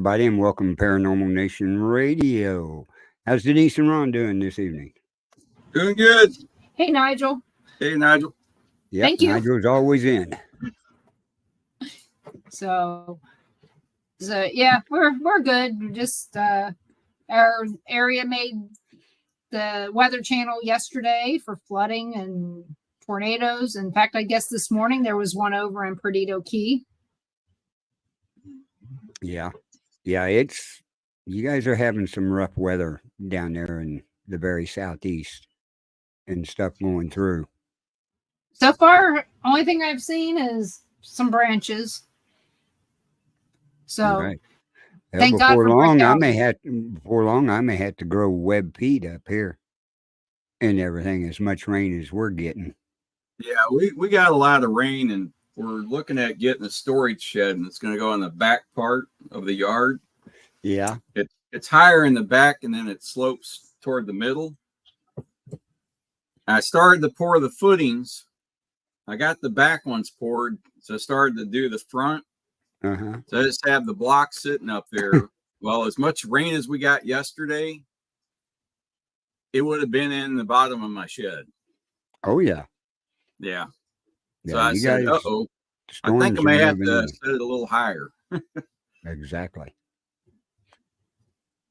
everybody, and welcome to Paranormal Nation Radio. How's Denise and Ron doing this evening? Doing good. Hey, Nigel. Hey, Nigel. Yep, Thank you. Nigel's always in. So yeah, we're good. We're just our area made the Weather Channel yesterday for flooding and tornadoes. In fact, I guess this morning there was one over in Perdido Key. Yeah, it's you guys are having some rough weather down there in the very southeast and stuff going through. So far, only thing I've seen is some branches. So Right. thank God before for long, breakouts. I may have to grow web feet up here and everything. As much rain as we're getting. Yeah, we got a lot of rain, and we're looking at getting a storage shed, and it's going to go in the back part of the yard. Yeah, It's higher in the back, and then it slopes toward the middle. I started to pour the footings. I got the back ones poured, so I started to do the front. So I just have the block sitting up there. Well, as much rain as we got yesterday, it would have been in the bottom of my shed. Oh yeah. Yeah. Yeah, So I said, uh-oh, I think I may have to set it a little higher. Exactly.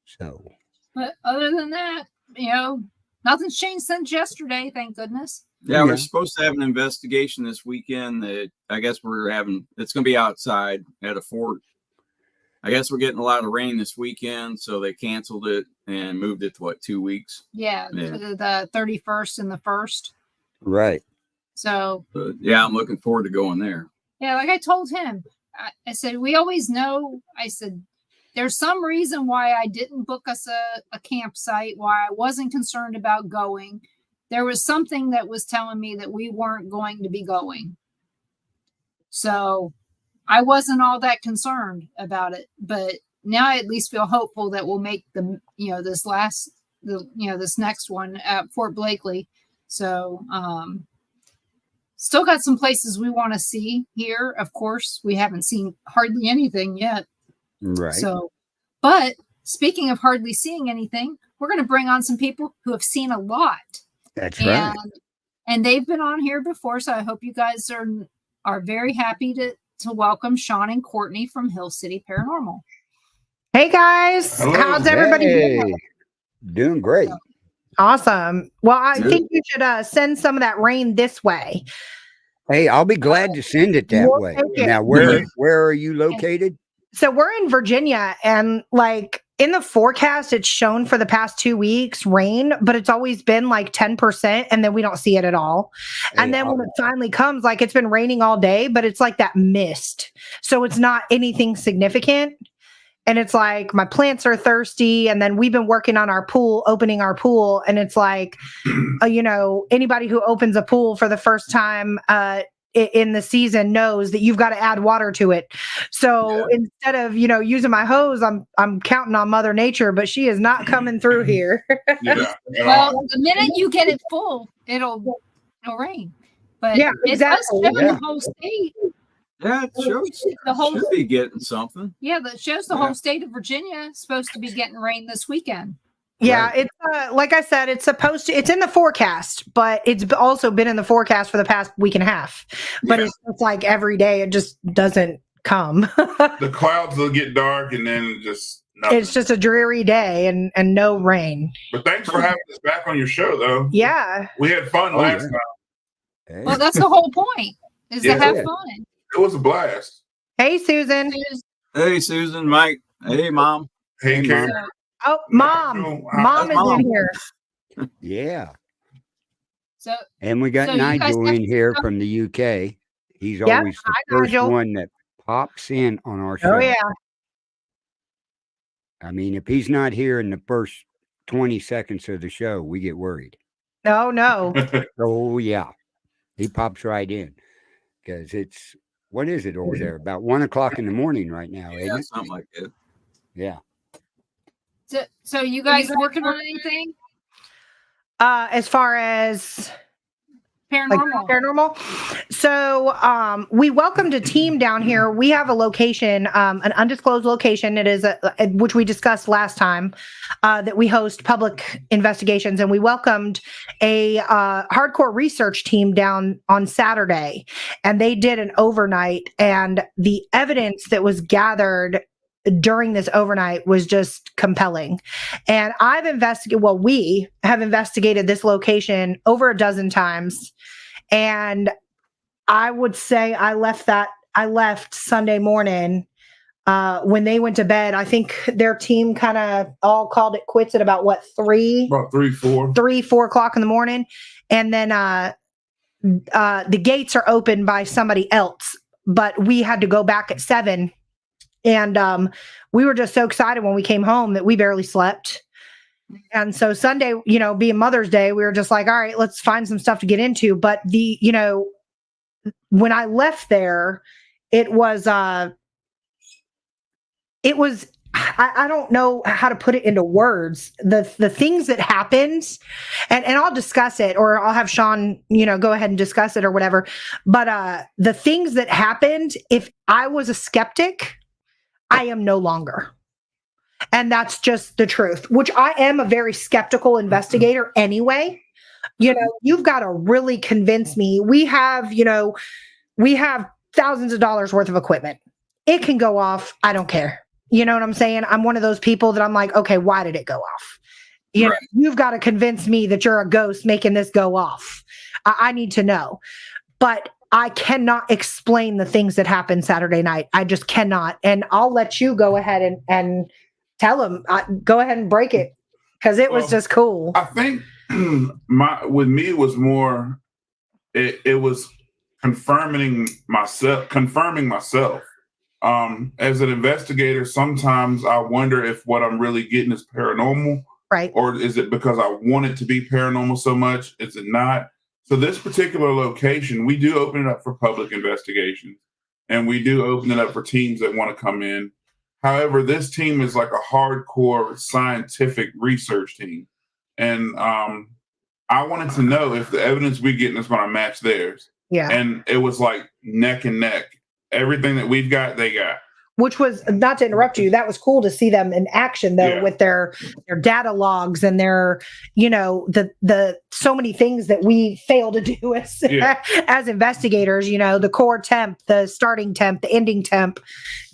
So. But other than that, nothing's changed since yesterday, thank goodness. Yeah, we're supposed to have an investigation this weekend that I guess it's going to be outside at a fort. I guess we're getting a lot of rain this weekend, so they canceled it and moved it to 2 weeks? Yeah. To the 31st and the 1st. Right. So. But yeah, I'm looking forward to going there. Yeah, like I told him, I said, we always know, I said, there's some reason why I didn't book us a campsite, why I wasn't concerned about going. There was something that was telling me that we weren't going to be going. So I wasn't all that concerned about it, but now I at least feel hopeful that we'll make this next one at Fort Blakely. So, still got some places we want to see here. Of course, we haven't seen hardly anything yet. Right. So, but speaking of hardly seeing anything, we're going to bring on some people who have seen a lot. That's right. And they've been on here before, so I hope you guys are very happy to welcome Sean and Courtney from Hill City Paranormal. Hey guys, how's everybody doing? Doing great. Awesome. Well, I think you should send some of that rain this way. Hey, I'll be glad to send it that way. Now, where are you located? So we're in Virginia, and like in the forecast, it's shown for the past 2 weeks rain, but it's always been like 10%, and then we don't see it at all. And then when it finally comes, like it's been raining all day, but it's like that mist. So it's not anything significant. And it's like my plants are thirsty, and then we've been working on our pool, opening our pool, and it's like, anybody who opens a pool for the first time in the season knows that you've got to add water to it. So instead of using my hose, I'm counting on Mother Nature, but she is not coming through here. Well, the minute you get it full, it'll rain. But yeah, it does show the whole state. Yeah, it shows should be getting something. Yeah, that shows the whole state of Virginia is supposed to be getting rain this weekend. Yeah, it's like I said, it's in the forecast, but it's also been in the forecast for the past week and a half. But it's like every day, it just doesn't come. The clouds will get dark, and then nothing. It's just a dreary day and no rain. But thanks for having us back on your show, though. Yeah. We had fun last time. Hey. Well, that's the whole point, is to have fun. It was a blast. Hey, Susan. Hey, Susan, Mike. Hey, Mom. Hey, Karen. Oh, Mom. Mom is in here. Yeah. So, and we got Nigel in here from the UK. He's always the first one that pops in on our show. Oh, yeah. I mean, if he's not here in the first 20 seconds of the show, we get worried. No. Oh, yeah. He pops right in because it's, what is it over there? About 1 o'clock in the morning right now, isn't it? Something like that. Yeah. So you guys working on anything? As far as Paranormal. So we welcomed a team down here. We have a location, an undisclosed location. It is which we discussed last time, that we host public investigations, and we welcomed a hardcore research team down on Saturday, and they did an overnight, and the evidence that was gathered during this overnight was just compelling. And we have investigated this location over a dozen times. And I would say I left Sunday morning when they went to bed. I think their team kind of all called it quits at about 4 o'clock in the morning. And then the gates are opened by somebody else, but we had to go back at 7. And we were just so excited when we came home that we barely slept. And so Sunday, being Mother's Day, we were just like, all right, let's find some stuff to get into. But when I left there, it was, I don't know how to put it into words. The things that happened, and I'll discuss it, or I'll have Sean, go ahead and discuss it or whatever. But the things that happened, if I was a skeptic, I am no longer. And that's just the truth, which I am a very skeptical investigator anyway. You've got to really convince me. We have thousands of dollars worth of equipment. It can go off. I don't care. You know what I'm saying? I'm one of those people that I'm like, okay, why did it go off? Right. You've got to convince me that you're a ghost making this go off. I need to know. But I cannot explain the things that happened Saturday night. I just cannot. And I'll let you go ahead and tell them. Go ahead and break it, because it was just cool. I think with me it was more. It was confirming myself. As an investigator, sometimes I wonder if what I'm really getting is paranormal, right? Or is it because I want it to be paranormal so much? Is it not? So this particular location, we do open it up for public investigations, and we do open it up for teams that want to come in. However, this team is like a hardcore scientific research team. And I wanted to know if the evidence we get is going to match theirs. Yeah. And it was like neck and neck. Everything that we've got, they got. Which was, not to interrupt you, that was cool to see them in action, though, with their data logs and their, the so many things that we fail to do as investigators, the core temp, the starting temp, the ending temp,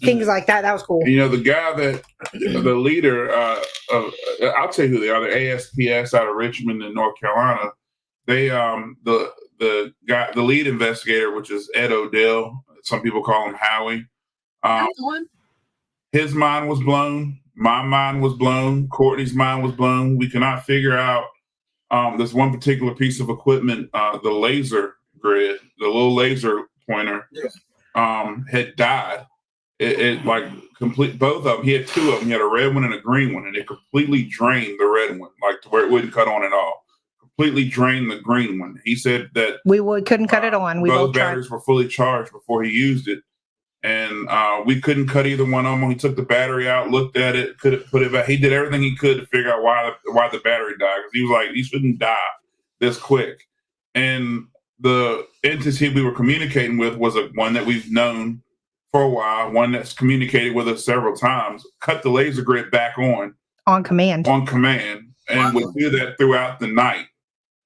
things like that. That was cool. The guy the leader, I'll tell you who they are, the ASPS out of Richmond in North Carolina. They, the lead investigator, which is Ed Odell, some people call him Howie. His mind was blown. My mind was blown. Courtney's mind was blown. We cannot figure out this one particular piece of equipment, the laser grid, the little laser pointer, had died. It like complete both of them. He had two of them. He had a red one and a green one, and it completely drained the red one, like to where it wouldn't cut on at all. Completely drained the green one. He said that couldn't cut it on. Both batteries were fully charged before he used it. And we couldn't cut either one of them. He took the battery out, looked at it, put it back. He did everything he could to figure out why the battery died. Because he was like, he shouldn't die this quick. And the entity we were communicating with was one that we've known for a while, one that's communicated with us several times, cut the laser grid back on command, and would do that throughout the night.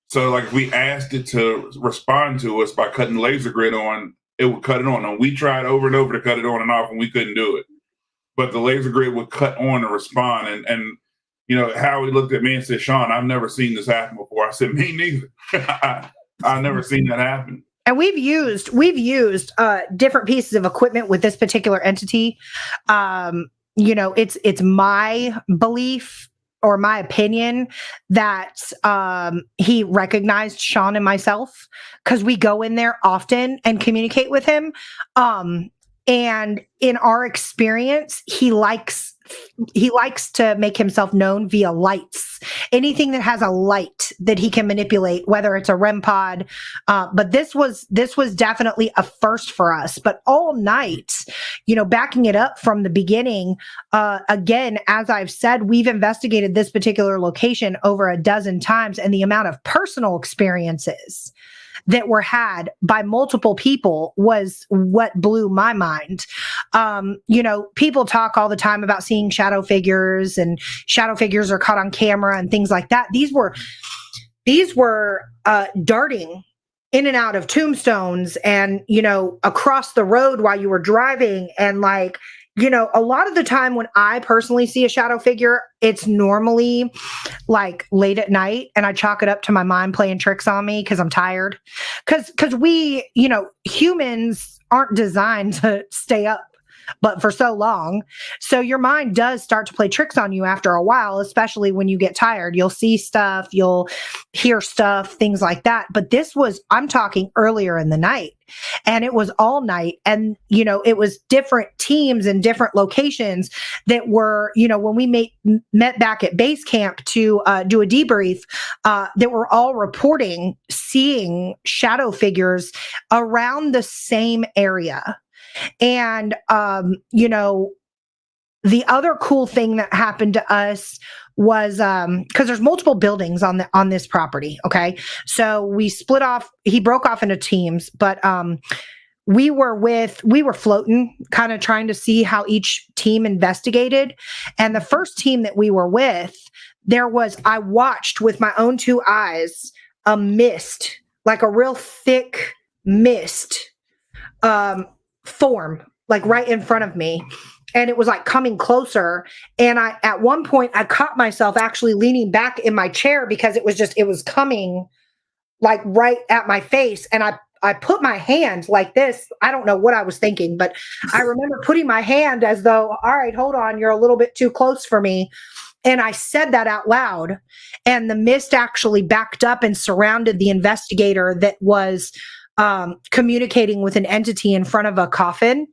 So like if we asked it to respond to us by cutting the laser grid on, it would cut it on. And we tried over and over to cut it on and off, and we couldn't do it. But the laser grid would cut on and respond. And Howie looked at me and said, "Sean, I've never seen this happen before." I said, "Me neither." I've never seen that happen. And we've used different pieces of equipment with this particular entity. It's my belief or my opinion that he recognized Sean and myself, because we go in there often and communicate with him. And in our experience, he likes to make himself known via lights. Anything that has a light that he can manipulate, whether it's a REM pod. But this was definitely a first for us. But all night, backing it up from the beginning, again, as I've said, we've investigated this particular location over a dozen times, and the amount of personal experiences that were had by multiple people was what blew my mind. People talk all the time about seeing shadow figures, and shadow figures are caught on camera and things like that. These were darting in and out of tombstones and, across the road while you were driving. And a lot of the time when I personally see a shadow figure, it's normally like late at night, and I chalk it up to my mind playing tricks on me because I'm tired. Because we, humans aren't designed to stay up but for so long. So your mind does start to play tricks on you after a while, especially when you get tired. You'll see stuff, you'll hear stuff, things like that. But I'm talking earlier in the night, and it was all night. And, it was different teams and different locations that were, when we met back at base camp to do a debrief, that were all reporting seeing shadow figures around the same area. And, the other cool thing that happened to us was, cause there's multiple buildings on this property. Okay. So we split off, he broke off into teams, but, we were floating, kind of trying to see how each team investigated. And the first team that we were with, I watched with my own two eyes, a mist, like a real thick mist, form like right in front of me, and it was like coming closer. And at one point I caught myself actually leaning back in my chair because it was coming like right at my face, and I put my hand like this. I don't know what I was thinking, but I remember putting my hand as though, all right, hold on, you're a little bit too close for me. And I said that out loud, and the mist actually backed up and surrounded the investigator that was communicating with an entity in front of a coffin.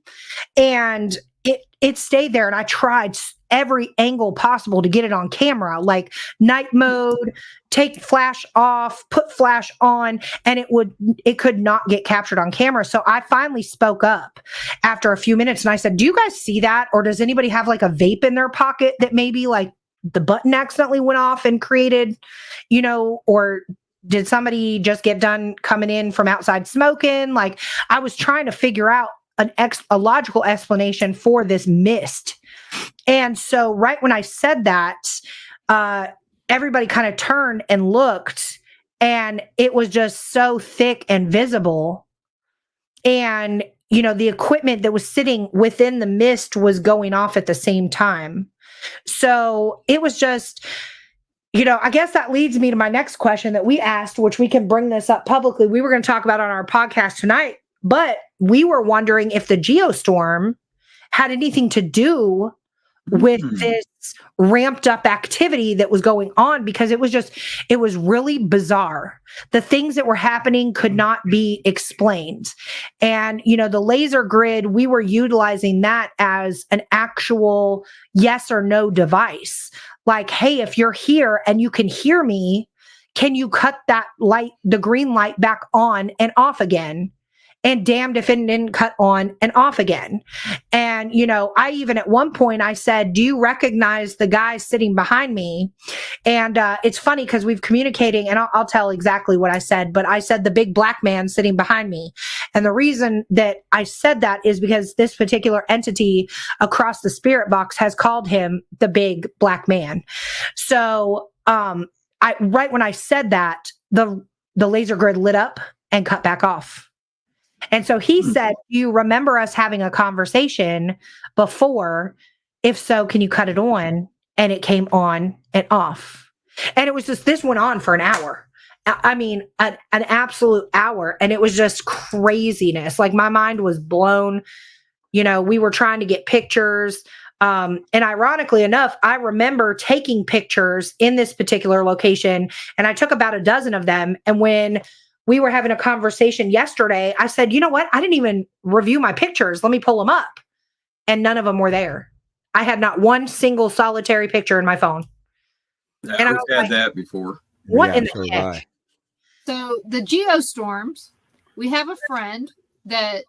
And it stayed there. And I tried every angle possible to get it on camera, like night mode, take flash off, put flash on, and it could not get captured on camera. So I finally spoke up after a few minutes, and I said, do you guys see that? Or does anybody have like a vape in their pocket that maybe like the button accidentally went off and created, or did somebody just get done coming in from outside smoking? Like, I was trying to figure out a logical explanation for this mist. And so right when I said that, everybody kind of turned and looked, and it was just so thick and visible. And, the equipment that was sitting within the mist was going off at the same time. So it was just, I guess that leads me to my next question that we asked, which we can bring this up publicly. We were going to talk about on our podcast tonight, but we were wondering if the geostorm had anything to do with this ramped up activity that was going on, because it was really bizarre. The things that were happening could not be explained. And, the laser grid, we were utilizing that as an actual yes or no device. Like, hey, if you're here and you can hear me, can you cut that light, the green light, back on and off again? And damned if it didn't cut on and off again. And, I even at one point I said, do you recognize the guy sitting behind me? And it's funny because we've communicating, and I'll tell exactly what I said, but I said the big black man sitting behind me. And the reason that I said that is because this particular entity across the spirit box has called him the big black man. So right when I said that, the laser grid lit up and cut back off. And so he said, you remember us having a conversation before? If so, can you cut it on? And it came on and off. And it was just, this went on for an hour. I mean, an absolute hour. And it was just craziness. Like, my mind was blown. We were trying to get pictures. And ironically enough, I remember taking pictures in this particular location, and I took about a dozen of them. And when we were having a conversation yesterday, I said, you know what? I didn't even review my pictures. Let me pull them up. And none of them were there. I had not one single solitary picture in my phone. Yeah, And I've had that before. What Yeah, in so the have I. heck? So the geostorms, we have a friend that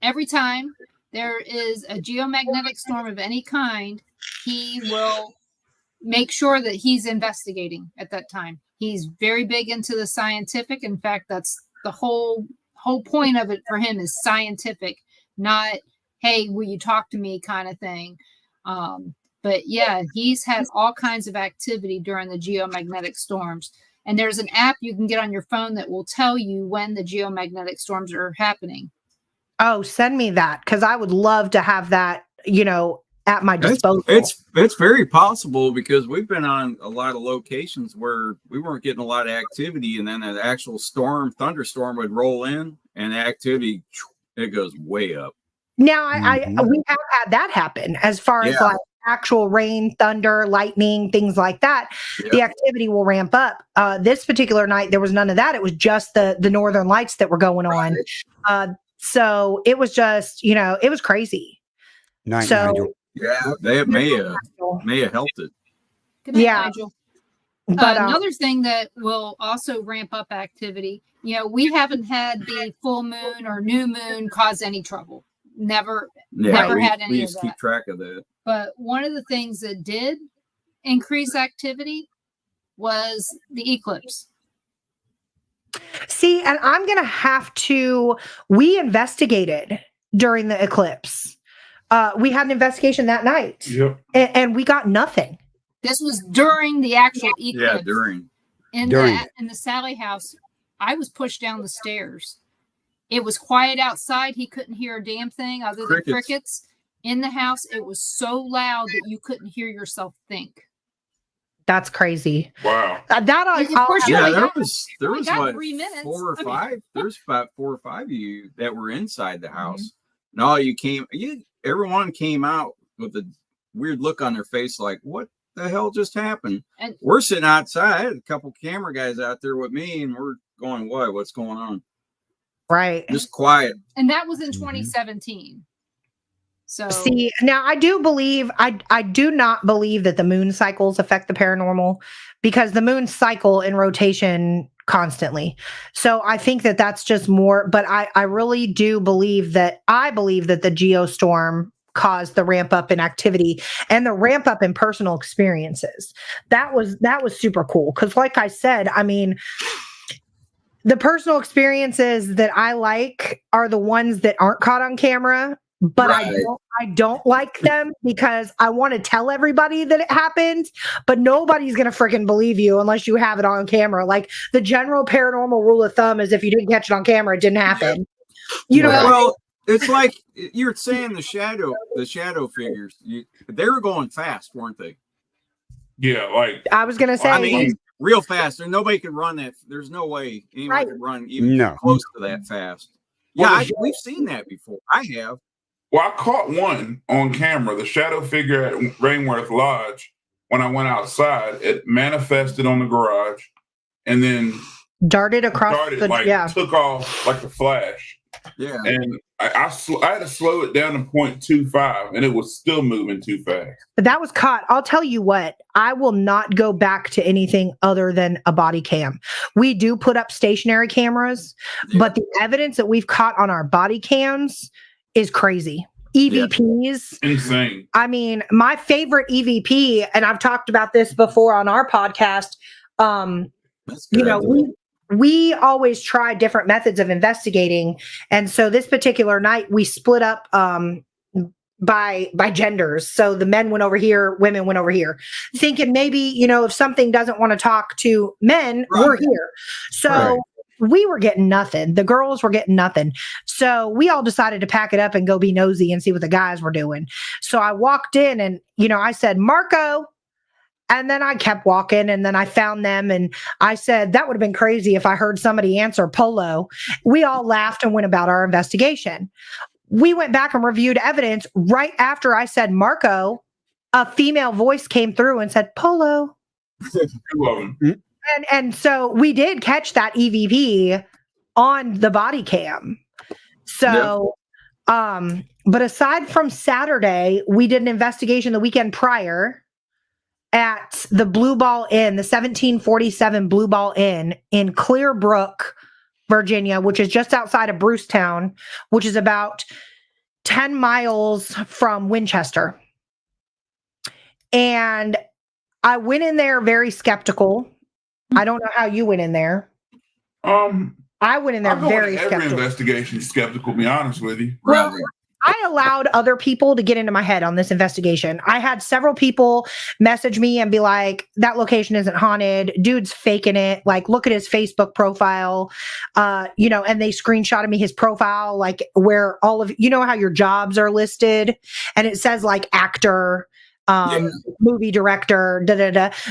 every time there is a geomagnetic storm of any kind, he will make sure that he's investigating at that time. He's very big into the scientific. In fact, that's the whole point of it for him is scientific, not, hey, will you talk to me kind of thing. But yeah, he's had all kinds of activity during the geomagnetic storms. And there's an app you can get on your phone that will tell you when the geomagnetic storms are happening. Oh, send me that, because I would love to have that, at my disposal. It's very possible, because we've been on a lot of locations where we weren't getting a lot of activity, and then an actual thunderstorm would roll in, and the activity, it goes way up. Now, we have had that happen as far as like actual rain, thunder, lightning, things like that. Yep. The activity will ramp up. This particular night, there was none of that. It was just the northern lights that were going on. So it was just, it was crazy. Night, Nigel. Yeah, they may have helped it. Good night, Nigel. But another thing that will also ramp up activity, we haven't had the full moon or new moon cause any trouble. Never had any of that. Keep track of that. But one of the things that did increase activity was the eclipse. See, and I'm going to have to, we investigated during the eclipse. We had an investigation that night. Yep. And we got nothing. This was during the actual eclipse. Yeah, during. In the Sally house, I was pushed down the stairs. It was quiet outside. He couldn't hear a damn thing other than crickets. In the house, it was so loud that you couldn't hear yourself think. That's crazy. Wow. There was what, 3 minutes. 4 or 5. There's about 4 or 5 of you that were inside the house. Mm-hmm. No, everyone came out with a weird look on their face, like, what the hell just happened? And we're sitting outside. I had a couple camera guys out there with me, and we're going, what's going on? Right. Just quiet. And that was in 2017. So see, now I do not believe that the moon cycles affect the paranormal, because the moon cycle in rotation constantly. So I think that that's just more, but I really do believe that the geostorm caused the ramp up in activity and the ramp up in personal experiences. That was super cool. Cause like I said, I mean, the personal experiences that I like are the ones that aren't caught on camera, but right. I don't like them because I want to tell everybody that it happened, but nobody's going to freaking believe you unless you have it on camera. Like the general paranormal rule of thumb is if you didn't catch it on camera, it didn't happen. Well, it's like you're saying the shadow figures, they were going fast, weren't they? Yeah, like I was going to say, I mean, real fast. Nobody could run that. There's no way anyone could run even close to that fast. Yeah, we've seen that before. I have. Well, I caught one on camera, the shadow figure at Rainworth Lodge. When I went outside, it manifested on the garage and then darted across took off like a flash. Yeah. And I had to slow it down to 0.25 and it was still moving too fast. But that was caught. I'll tell you what, I will not go back to anything other than a body cam. We do put up stationary cameras, but the evidence that we've caught on our body cams is crazy. EVPs. Insane. I mean, my favorite EVP, and I've talked about this before on our podcast, we always try different methods of investigating. And so this particular night we split up by genders. So the men went over here, women went over here, thinking maybe, if something doesn't want to talk to men, we're here. So we were getting nothing. The girls were getting nothing. So we all decided to pack it up and go be nosy and see what the guys were doing. So I walked in and, I said, Marco. And then I kept walking and then I found them and I said, that would have been crazy if I heard somebody answer Polo. We all laughed and went about our investigation. We went back and reviewed evidence. Right after I said Marco, a female voice came through and said, Polo. And so we did catch that EVP on the body cam. So, but aside from Saturday, we did an investigation the weekend prior at the Blue Ball Inn, the 1747 Blue Ball Inn in Clearbrook, Virginia, which is just outside of Brucetown, which is about 10 miles from Winchester. And I went in there very skeptical. I don't know how you went in there. I went in there I'm going very to every skeptical. investigation skeptical, to be honest with you. Well, Right. I allowed other people to get into my head on this investigation. I had several people message me and be like, that location isn't haunted. Dude's faking it. Like, look at his Facebook profile. And they screenshotted me his profile, like where all of, how your jobs are listed and it says like actor, movie director,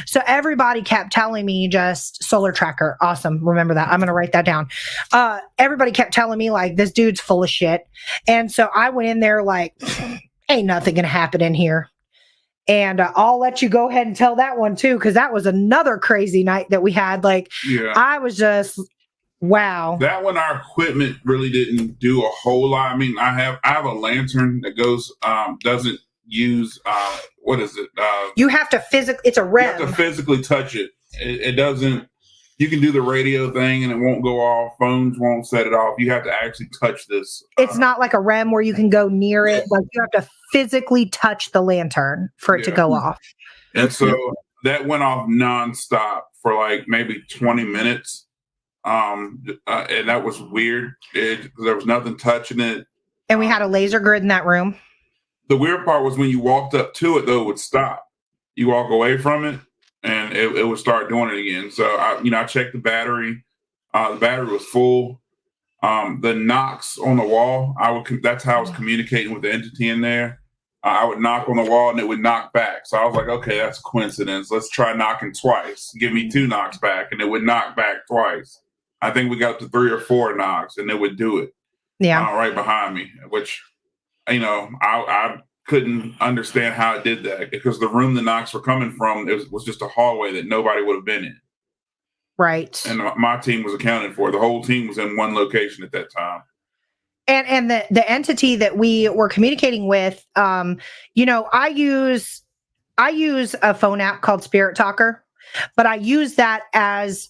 So everybody kept telling me just solar tracker. Awesome. Remember that. I'm going to write that down. Everybody kept telling me like, this dude's full of shit. And so I went in there like, ain't nothing going to happen in here. And I'll let you go ahead and tell that one too, because that was another crazy night that we had. Like, I was just, wow. That one, our equipment really didn't do a whole lot. I mean, I have a lantern that goes, doesn't use, what is it? You have to it's a REM. You have to physically touch it. It doesn't, you can do the radio thing and it won't go off. Phones won't set it off. You have to actually touch this. It's not like a REM where you can go near it. Like you have to physically touch the lantern for it to go off. And so that went off nonstop for like maybe 20 minutes. And that was weird. There was nothing touching it. And we had a laser grid in that room. The weird part was when you walked up to it, though, it would stop. You walk away from it, and it would start doing it again. So, I checked the battery. The battery was full. The knocks on the wall, that's how I was communicating with the entity in there. I would knock on the wall, and it would knock back. So I was like, okay, that's a coincidence. Let's try knocking twice. Give me 2 knocks back, and it would knock back twice. I think we got to 3 or 4 knocks, and it would do it. Yeah. Right behind me, which... I couldn't understand how it did that because the room the knocks were coming from was just a hallway that nobody would have been in. Right. And my team was accounted for. The whole team was in one location at that time. And the entity that we were communicating with, I use a phone app called Spirit Talker, but I use that as...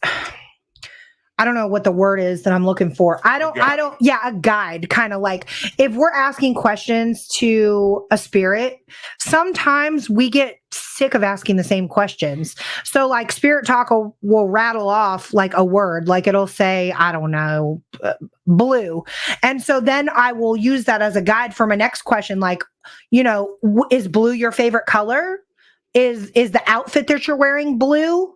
I don't know what the word is that I'm looking for. A guide, kind of like if we're asking questions to a spirit, sometimes we get sick of asking the same questions. So like Spirit Talk will rattle off like a word, like it'll say, I don't know, blue. And so then I will use that as a guide for my next question. Like, is blue your favorite color? Is the outfit that you're wearing blue?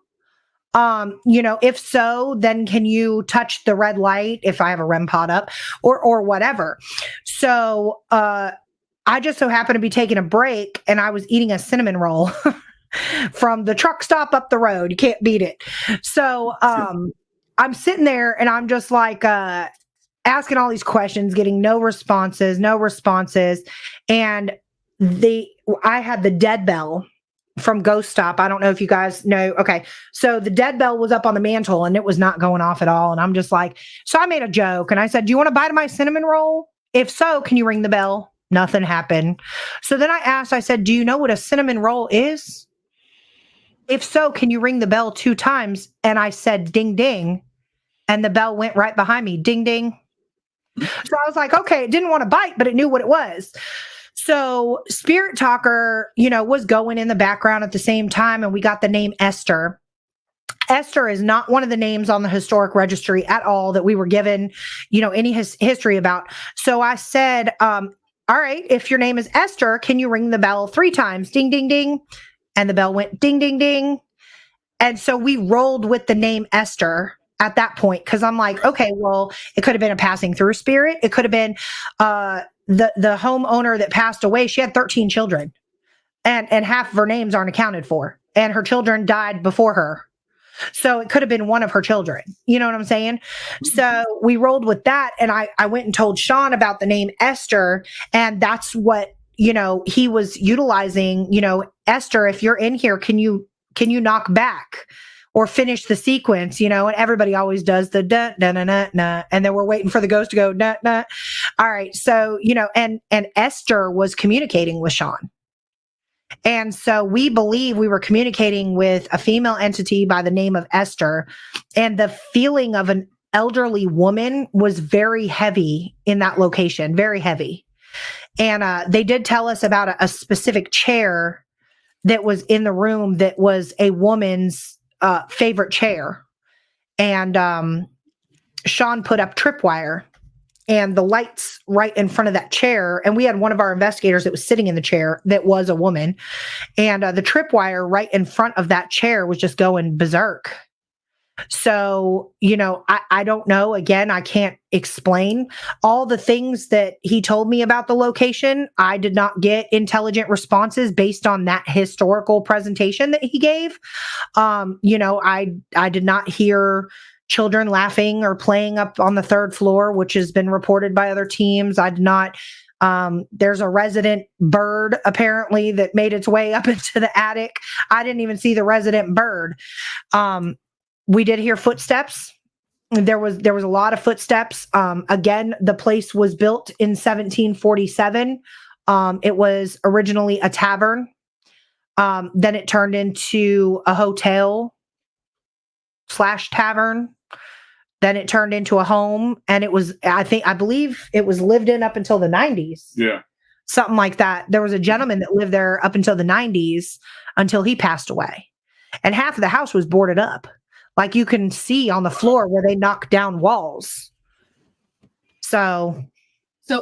If so, then can you touch the red light if I have a REM pod up or whatever? So, I just so happened to be taking a break and I was eating a cinnamon roll from the truck stop up the road. You can't beat it. So, I'm sitting there and I'm just like, asking all these questions, getting no responses. And I had the dead bell from Ghost Stop. I don't know if you guys know. Okay. So the dead bell was up on the mantle and it was not going off at all. And I'm just like, so I made a joke and I said, do you want to bite of my cinnamon roll? If so, can you ring the bell? Nothing happened. So then I said, do you know what a cinnamon roll is? If so, can you ring the bell 2 times? And I said, ding, ding. And the bell went right behind me. Ding, ding. So I was like, okay, it didn't want to bite, but it knew what it was. So Spirit Talker, was going in the background at the same time, and we got the name Esther. Esther is not one of the names on the historic registry at all that we were given, any history about. So I said, all right, if your name is Esther, can you ring the bell 3 times? Ding, ding, ding. And the bell went ding, ding, ding. And so we rolled with the name Esther at that point, because I'm like, okay, well, it could have been a passing through spirit. It could have been the homeowner that passed away. She had 13 children, and half of her names aren't accounted for, and her children died before her. So it could have been one of her children. You know what I'm saying? Mm-hmm. So we rolled with that, and I went and told Sean about the name Esther, and that's what he was utilizing. Esther, if you're in here, can you knock back or finish the sequence, and everybody always does the da da na na na, and then we're waiting for the ghost to go na na. All right, so and Esther was communicating with Sean, and so we believe we were communicating with a female entity by the name of Esther, and the feeling of an elderly woman was very heavy in that location, very heavy, and they did tell us about a specific chair that was in the room that was a woman's favorite chair. And Sean put up tripwire and the lights right in front of that chair. And we had one of our investigators that was sitting in the chair that was a woman. And the tripwire right in front of that chair was just going berserk. So, I don't know. Again, I can't explain all the things that he told me about the location. I did not get intelligent responses based on that historical presentation that he gave. I did not hear children laughing or playing up on the third floor, which has been reported by other teams. I did not. There's a resident bird apparently that made its way up into the attic. I didn't even see the resident bird. We did hear footsteps. There was a lot of footsteps. Again, the place was built in 1747. It was originally a tavern. Then it turned into a hotel / tavern. Then it turned into a home, and it was, I believe it was lived in up until the 90s. Yeah. Something like that. There was a gentleman that lived there up until the 90s until he passed away. And half of the house was boarded up. Like you can see on the floor where they knocked down walls. So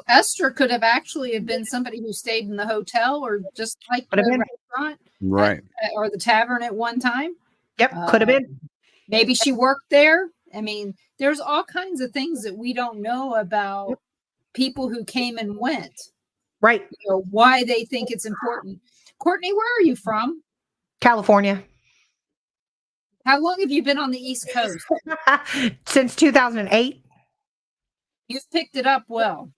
Esther could have actually have been somebody who stayed in the hotel or just like the restaurant, Right. or the tavern at one time. Yep, could have been. Maybe she worked there. I mean, there's all kinds of things that we don't know about people who came and went. Right. Why they think it's important. Courtney, where are you from? California. How long have you been on the East Coast? Since 2008. You've picked it up well.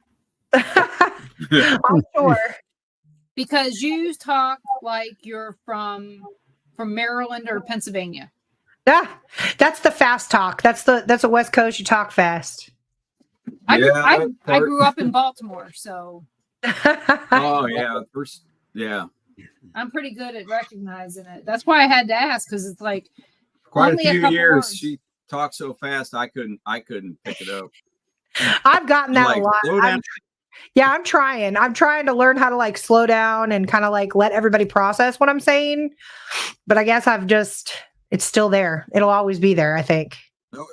I'm sure. Because you talk like you're from Maryland or Pennsylvania. Yeah, that's the fast talk. That's a West Coast. You talk fast. I grew up in Baltimore, so. Oh yeah, yeah. I'm pretty good at recognizing it. That's why I had to ask, because it's like Quite a only few couple years words. she talked so fast I couldn't pick it up. I've gotten that a lot. Slow down. I'm trying. I'm trying to learn how to like slow down and kind of like let everybody process what I'm saying. But I guess it's still there. It'll always be there, I think. No,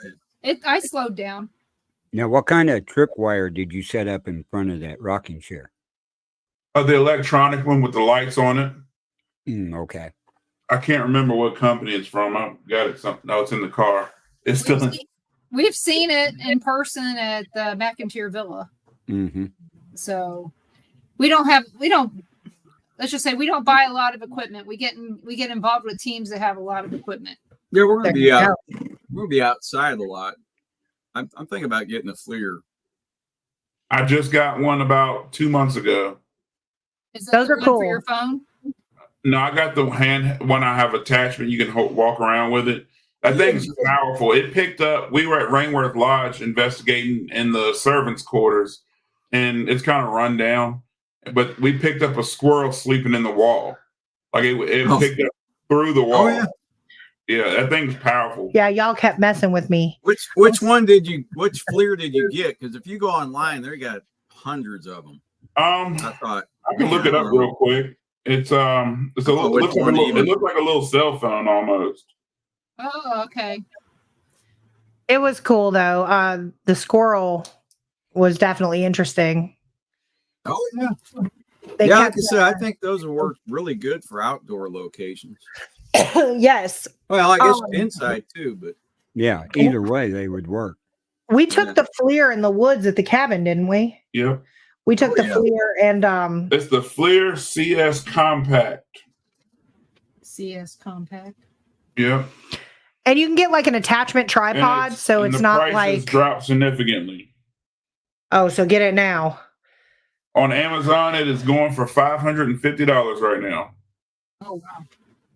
I slowed down. Now, what kind of tripwire did you set up in front of that rocking chair? The electronic one with the lights on it. Okay. I can't remember what company it's from. I've got it. No, it's in the car. It's still. We've seen it in person at the McIntyre Villa. Mm-hmm. So let's just say we don't buy a lot of equipment. We get involved with teams that have a lot of equipment. Yeah, we're gonna be out. We're gonna be outside a lot. I'm thinking about getting a FLIR. I just got one about 2 months ago. Is that Those the are one cool for your phone? No, I got the hand one. I have attachment. You can walk around with it. That thing's powerful. It picked up. We were at Rainworth Lodge investigating in the servants' quarters, and it's kind of run down. But we picked up a squirrel sleeping in the wall. Like it picked up through the wall. Oh, yeah, that thing's powerful. Yeah, y'all kept messing with me. Which FLIR did you get? Because if you go online, they got hundreds of them. I thought I can look it up real quick. It looks like a little cell phone almost. Oh, okay. It was cool though. The squirrel was definitely interesting. Oh yeah. They Like I kept said, I think those will work really good for outdoor locations. yes. Well, I guess inside too, but Yeah, either way, they would work. We took the FLIR in the woods at the cabin, didn't we? Yep. We took the FLIR and It's the FLIR CS Compact. CS Compact. Yep. and you can get like an attachment tripod, so it's not like drop significantly. Oh, so get it now. On Amazon, it is going for $550 right now. Oh wow.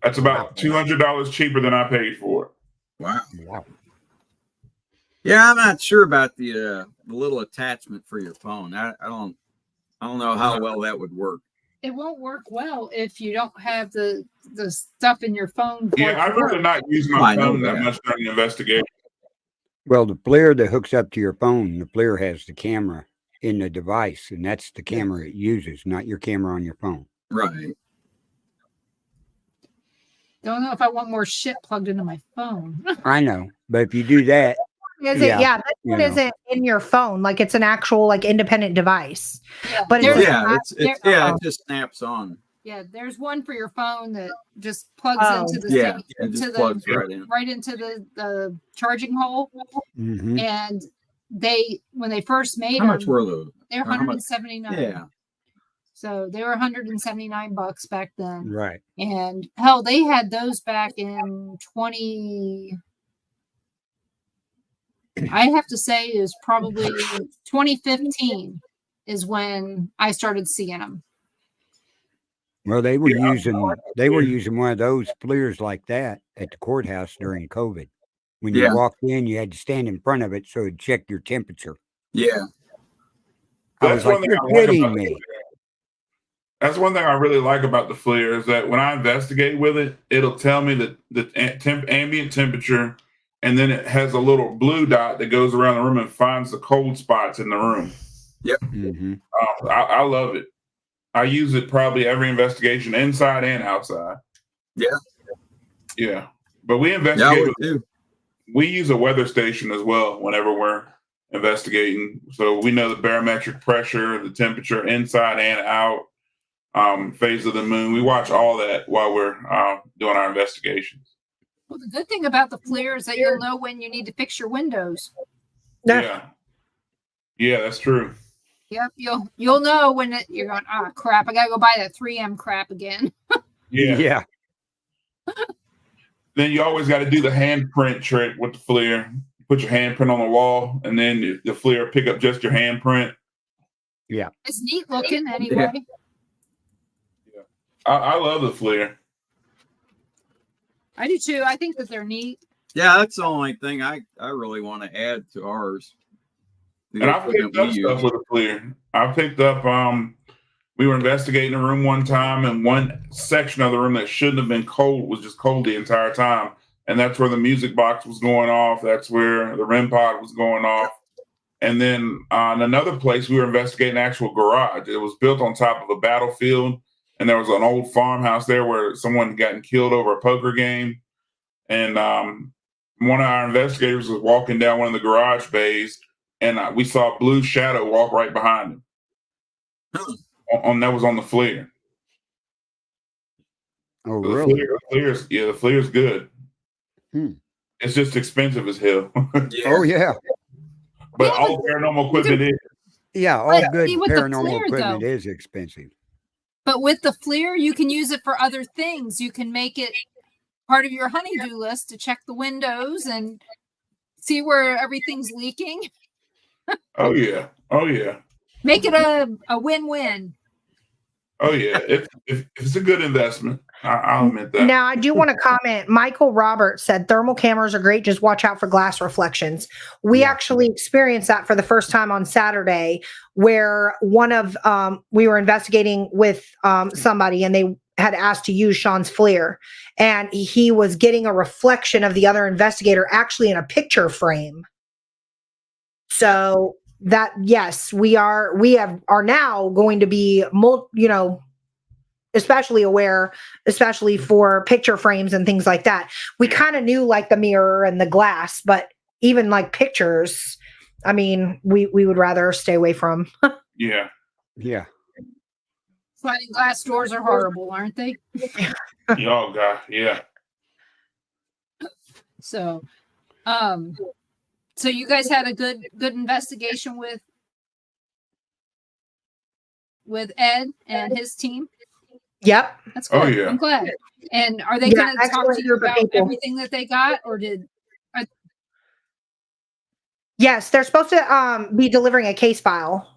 That's about $200 cheaper than I paid for it. Wow. Yeah, I'm not sure about the little attachment for your phone. I don't know how well that would work. It won't work well if you don't have the stuff in your phone. Yeah, I'd rather not use my phone that much during the investigation. Well, the FLIR that hooks up to your phone, the FLIR has the camera in the device, and that's the camera it uses, not your camera on your phone. Right. Don't know if I want more shit plugged into my phone. I know, but if you do that, isn't. Yeah, Yeah, this you one know. isn't in your phone. Like it's an actual like independent device. Yeah, But there's, It just snaps on. yeah, there's one for your phone that just plugs Oh. into the Yeah, thing, it into just the plugs right in. right into the charging hole. Mhm. And when they first made How much them, were those? they're Or how much? 179. Yeah. So they were $179 back then. Right. And hell, they had those back in 20. I have to say is probably 2015 is when I started seeing them. Well, they were Yeah, using one of those FLIRs like that at the courthouse during COVID. When you Yeah. walked in, you had to stand in front of it so it'd check your temperature. Yeah. I That's was like, one thing "You're I like kidding about me." That's one thing I really like about the FLIR is that when I investigate with it, it'll tell me the ambient temperature, and then it has a little blue dot that goes around the room and finds the cold spots in the room. Mhm. I love it. I use it probably every investigation, inside and outside. Yeah. Yeah. But we Yeah, I investigate would too. we use a weather station as well whenever we're investigating. So we know the barometric pressure, the temperature inside and out, phase of the moon. We watch all that while we're doing our investigations. Well, the good thing about the FLIR is that you'll know when you need to fix your windows. Yeah. Yeah, that's true. Yep, you'll know when you're going, crap, I gotta go buy that 3M crap again. Yeah. Yeah. Then you always got to do the handprint trick with the FLIR. Put your handprint on the wall, and then the FLIR pick up just your handprint. Yeah. It's neat looking anyway. Yeah. I love the FLIR. I do too. I think that they're neat. Yeah, that's the only thing I really want to add to ours. And I've picked up stuff with a FLIR. I picked up we were investigating a room one time, and one section of the room that shouldn't have been cold was just cold the entire time. And that's where the music box was going off. That's where the REM pod was going off. And then in another place, we were investigating an actual garage. It was built on top of a battlefield, and there was an old farmhouse there where someone had gotten killed over a poker game. And one of our investigators was walking down one of the garage bays, and we saw a blue shadow walk right behind him. That was on the FLIR. Oh, really? The FLIR's good. Hmm. It's just expensive as hell. Oh, yeah. But all paranormal equipment is. Yeah, all But good see, with the paranormal FLIR, equipment though- is expensive. But with the FLIR, you can use it for other things. You can make it part of your honey-do list to check the windows and see where everything's leaking. Oh yeah. Oh yeah. Make it a win-win. Oh yeah. If it's a good investment, I'll admit that. Now, I do want to comment. Michael Roberts said thermal cameras are great. Just watch out for glass reflections. We actually experienced that for the first time on Saturday, where we were investigating with somebody, and they had asked to use Sean's FLIR, and he was getting a reflection of the other investigator actually in a picture frame. So that, yes, we are now going to be especially aware, especially for picture frames and things like that. We kind of knew like the mirror and the glass, but even like pictures, I mean, we would rather stay away from. Yeah. Yeah. Sliding glass doors are horrible, aren't they? Oh God. Yeah. So, so you guys had a good investigation with Ed and his team. Yep. That's good. Oh, yeah. I'm glad. And are they Yeah, going to talk excellent to you group of about people. everything that they got, or did? Yes, they're supposed to be delivering a case file.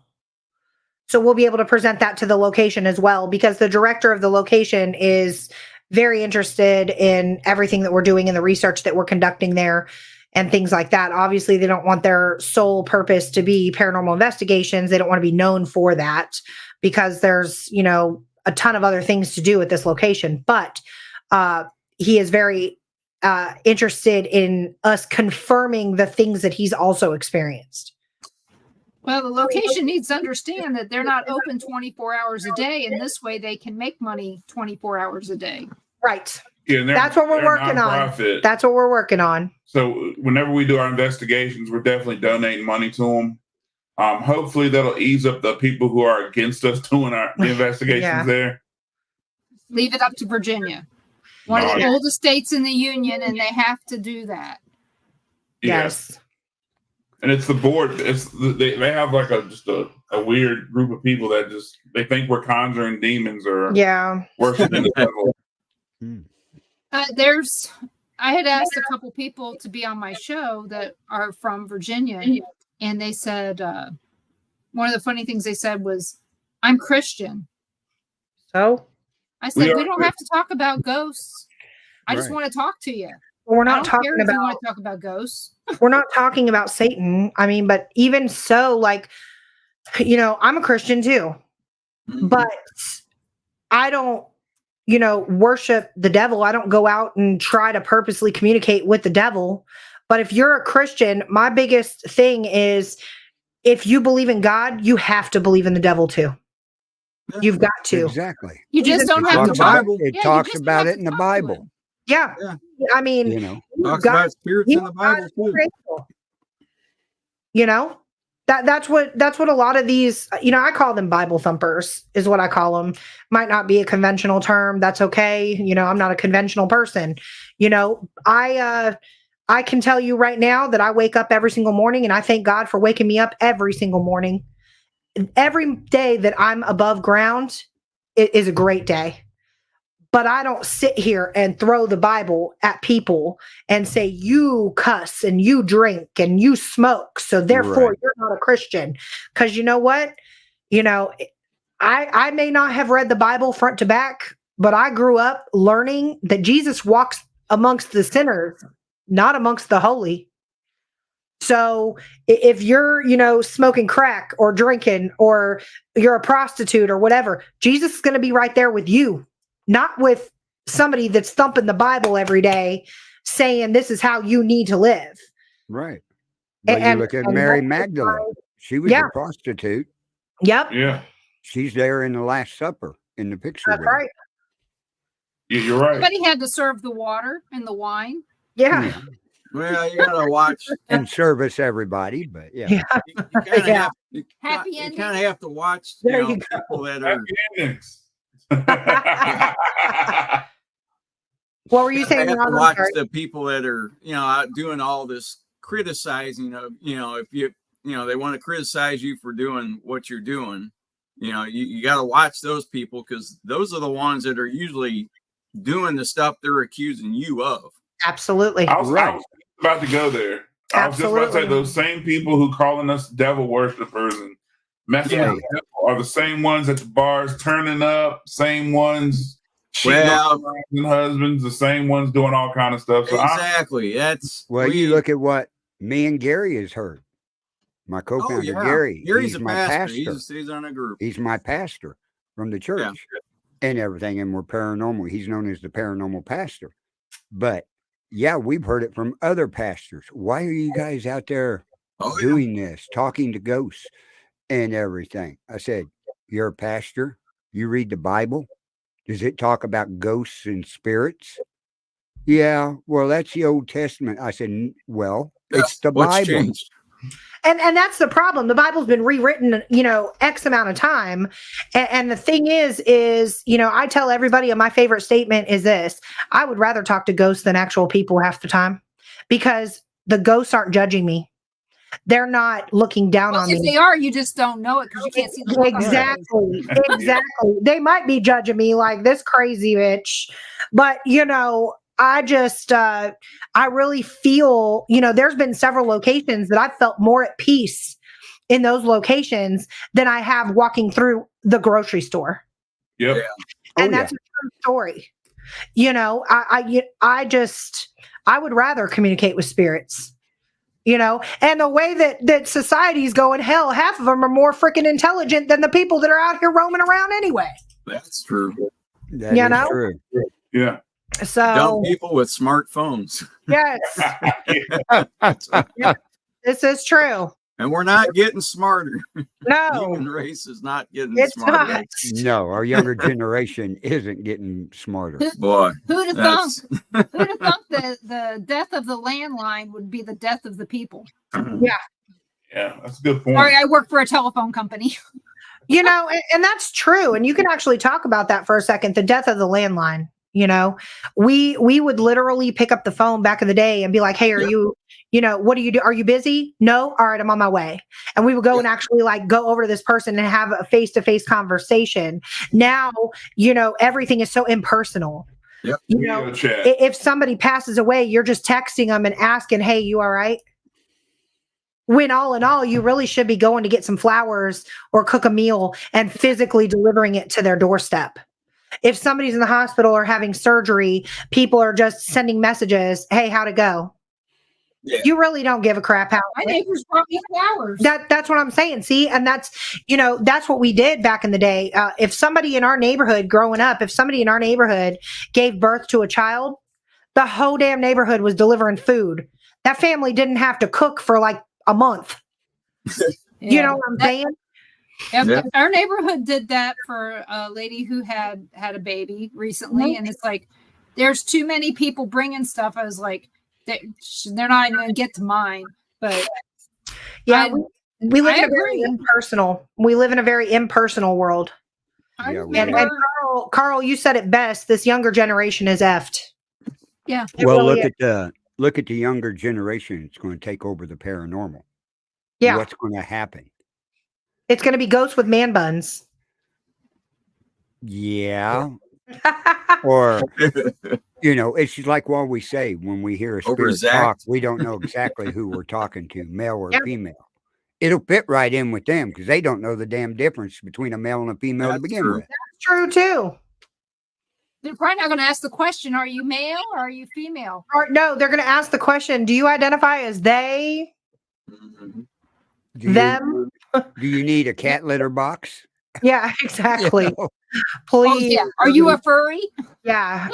So we'll be able to present that to the location as well, because the director of the location is very interested in everything that we're doing and the research that we're conducting there and things like that. Obviously, they don't want their sole purpose to be paranormal investigations. They don't want to be known for that, because there's, a ton of other things to do at this location. But he is very interested in us confirming the things that he's also experienced. Well, the location needs to understand that they're not open 24 hours a day, and this way they can make money 24 hours a day. Right. Yeah, and That's what we're they're working on. nonprofit. That's what we're working on. So whenever we do our investigations, we're definitely donating money to them. Hopefully that'll ease up the people who are against us doing the investigations Yeah. there. Leave it up to Virginia, one of the oldest states in the union, and they have to do that. Yes. And it's the board. They have like just a weird group of people that they think we're conjuring demons or worshiping the devil. I had asked a couple people to be on my show that are from Virginia, and they said one of the funny things they said was, "I'm Christian." So I said, "We don't have to talk about ghosts. I just want to talk to you. We're not I don't talking care if about. you want to talk about ghosts. We're not talking about Satan. I mean, but even so, like, I'm a Christian too, but I don't, worship the devil. I don't go out and try to purposely communicate with the devil. But if you're a Christian, my biggest thing is if you believe in God, you have to believe in the devil too. You've got to. Exactly. You just don't have to talk. It talks about it in the Bible. Yeah. I mean, talks about spirits in the Bible too. That's what a lot of these, I call them Bible thumpers is what I call them. Might not be a conventional term. That's okay. I'm not a conventional person. I can tell you right now that I wake up every single morning and I thank God for waking me up every single morning. Every day that I'm above ground is a great day. But I don't sit here and throw the Bible at people and say, you cuss and you drink and you smoke. So therefore you're not a Christian. Because you know what? I may not have read the Bible front to back, but I grew up learning that Jesus walks amongst the sinners, not amongst the holy. So if you're, smoking crack or drinking or you're a prostitute or whatever, Jesus is going to be right there with you. Not with somebody that's thumping the Bible every day saying this is how you need to live. Right. Well, you look at Mary Magdalene. She was a prostitute. Yep. Yeah. She's there in the Last Supper in the picture. That's right. You're right. Somebody had to serve the water and the wine. Yeah. Well, you gotta watch and service everybody, but you Happy ending. You kind of have to watch people that are. Happy endings. What were you saying? You have to watch the people that are, out doing all this criticizing of, if they want to criticize you for doing what you're doing, you got to watch those people because those are the ones that are usually doing the stuff they're accusing you of. Absolutely. I was about to go there. I was just about to say those same people who calling us devil worshipers and messing with the devil are the same ones at the bars turning up, same ones cheating on their husbands, the same ones doing all kind of stuff. So exactly. You look at what me and Gary has heard. My co-founder Gary. Gary's my pastor. He's on a group. He's my pastor from the church and everything, and we're paranormal. He's known as the paranormal pastor. But we've heard it from other pastors. Why are you guys out there doing this, talking to ghosts and everything? I said, you're a pastor. You read the Bible. Does it talk about ghosts and spirits? Yeah, well, that's the Old Testament. I said, well, it's the Bible. Changed? And that's the problem. The Bible's been rewritten, X amount of time. And the thing is, I tell everybody, and my favorite statement is this: I would rather talk to ghosts than actual people half the time because the ghosts aren't judging me. They're not looking down on me. If they are, you just don't know it because you can't see them. Exactly. Exactly. They might be judging me like this crazy bitch, but I just, I really feel, there's been several locations that I've felt more at peace in those locations than I have walking through the grocery store. Yep. And that's a true story. I would rather communicate with spirits, and the way that society's going, hell, half of them are more freaking intelligent than the people that are out here roaming around anyway. That's true. That is true. Yeah. So dumb people with smartphones. Yes. Yep. This is true. And we're not getting smarter. No, Human race is not getting it's smarter. not. No, our younger generation isn't getting smarter. Boy, Who'd have thunk? that's Who'd have thunk that the death of the landline would be the death of the people? Yeah, that's a good point. Sorry, I work for a telephone company. You know, and that's true. And you can actually talk about that for a second. The death of the landline. You know, we would literally pick up the phone back in the day and be like, "Hey, are you what do you do? Are you busy? No, all right, I'm on my way." And we would go and actually like go over to this person and have a face-to-face conversation. Now, everything is so impersonal. Yep. If somebody passes away, you're just texting them and asking, "Hey, you all right?" When all in all, you really should be going to get some flowers or cook a meal and physically delivering it to their doorstep. If somebody's in the hospital or having surgery, people are just sending messages, "Hey, how'd it go?" Yeah. You really don't give a crap how. My neighbors brought me flowers. That's what I'm saying. See, and that's what we did back in the day. If somebody in our neighborhood growing up, if somebody in our neighborhood gave birth to a child, the whole damn neighborhood was delivering food. That family didn't have to cook for like a month. You know what I'm saying? Yep. Our neighborhood did that for a lady who had a baby recently, and it's like there's too many people bringing stuff. I was like, they're not even going to get to mine. But yeah, we live in a very impersonal. We live in a very impersonal world. And Carl, you said it best. This younger generation is effed. Yeah. Well, really look at the younger generation. It's going to take over the paranormal. Yeah. What's going to happen? It's going to be ghosts with man buns. Yeah. Or, it's like what we say when we hear a spirit talk, we don't know exactly who we're talking to, male or female. It'll fit right in with them because they don't know the damn difference between a male and a female to begin with. That's true, too. They're probably not going to ask the question, are you male or are you female? Or, no, they're going to ask the question, do you identify as they? Them? Do you need a cat litter box? Yeah, exactly. Please. Yeah. Are you a furry? Yeah.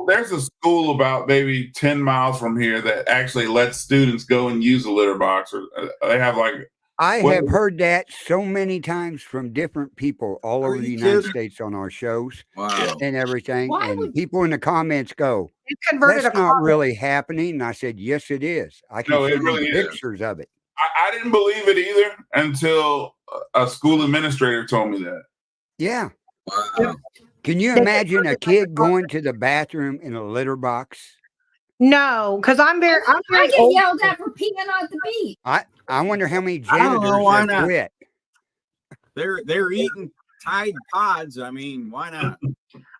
There's a school about maybe 10 miles from here that actually lets students go and use a litter box. Or they have I have heard that so many times from different people all over the United States on our shows and everything. People in the comments go, "That's not really happening." And I said, "Yes, it is. I can send you pictures of it." I didn't believe it either until a school administrator told me that. Yeah. Wow. Can you imagine a kid going to the bathroom in a litter box? No, because I get yelled at for peeing on the beach. I wonder how many janitors have quit. They're eating Tide Pods. I mean, why not?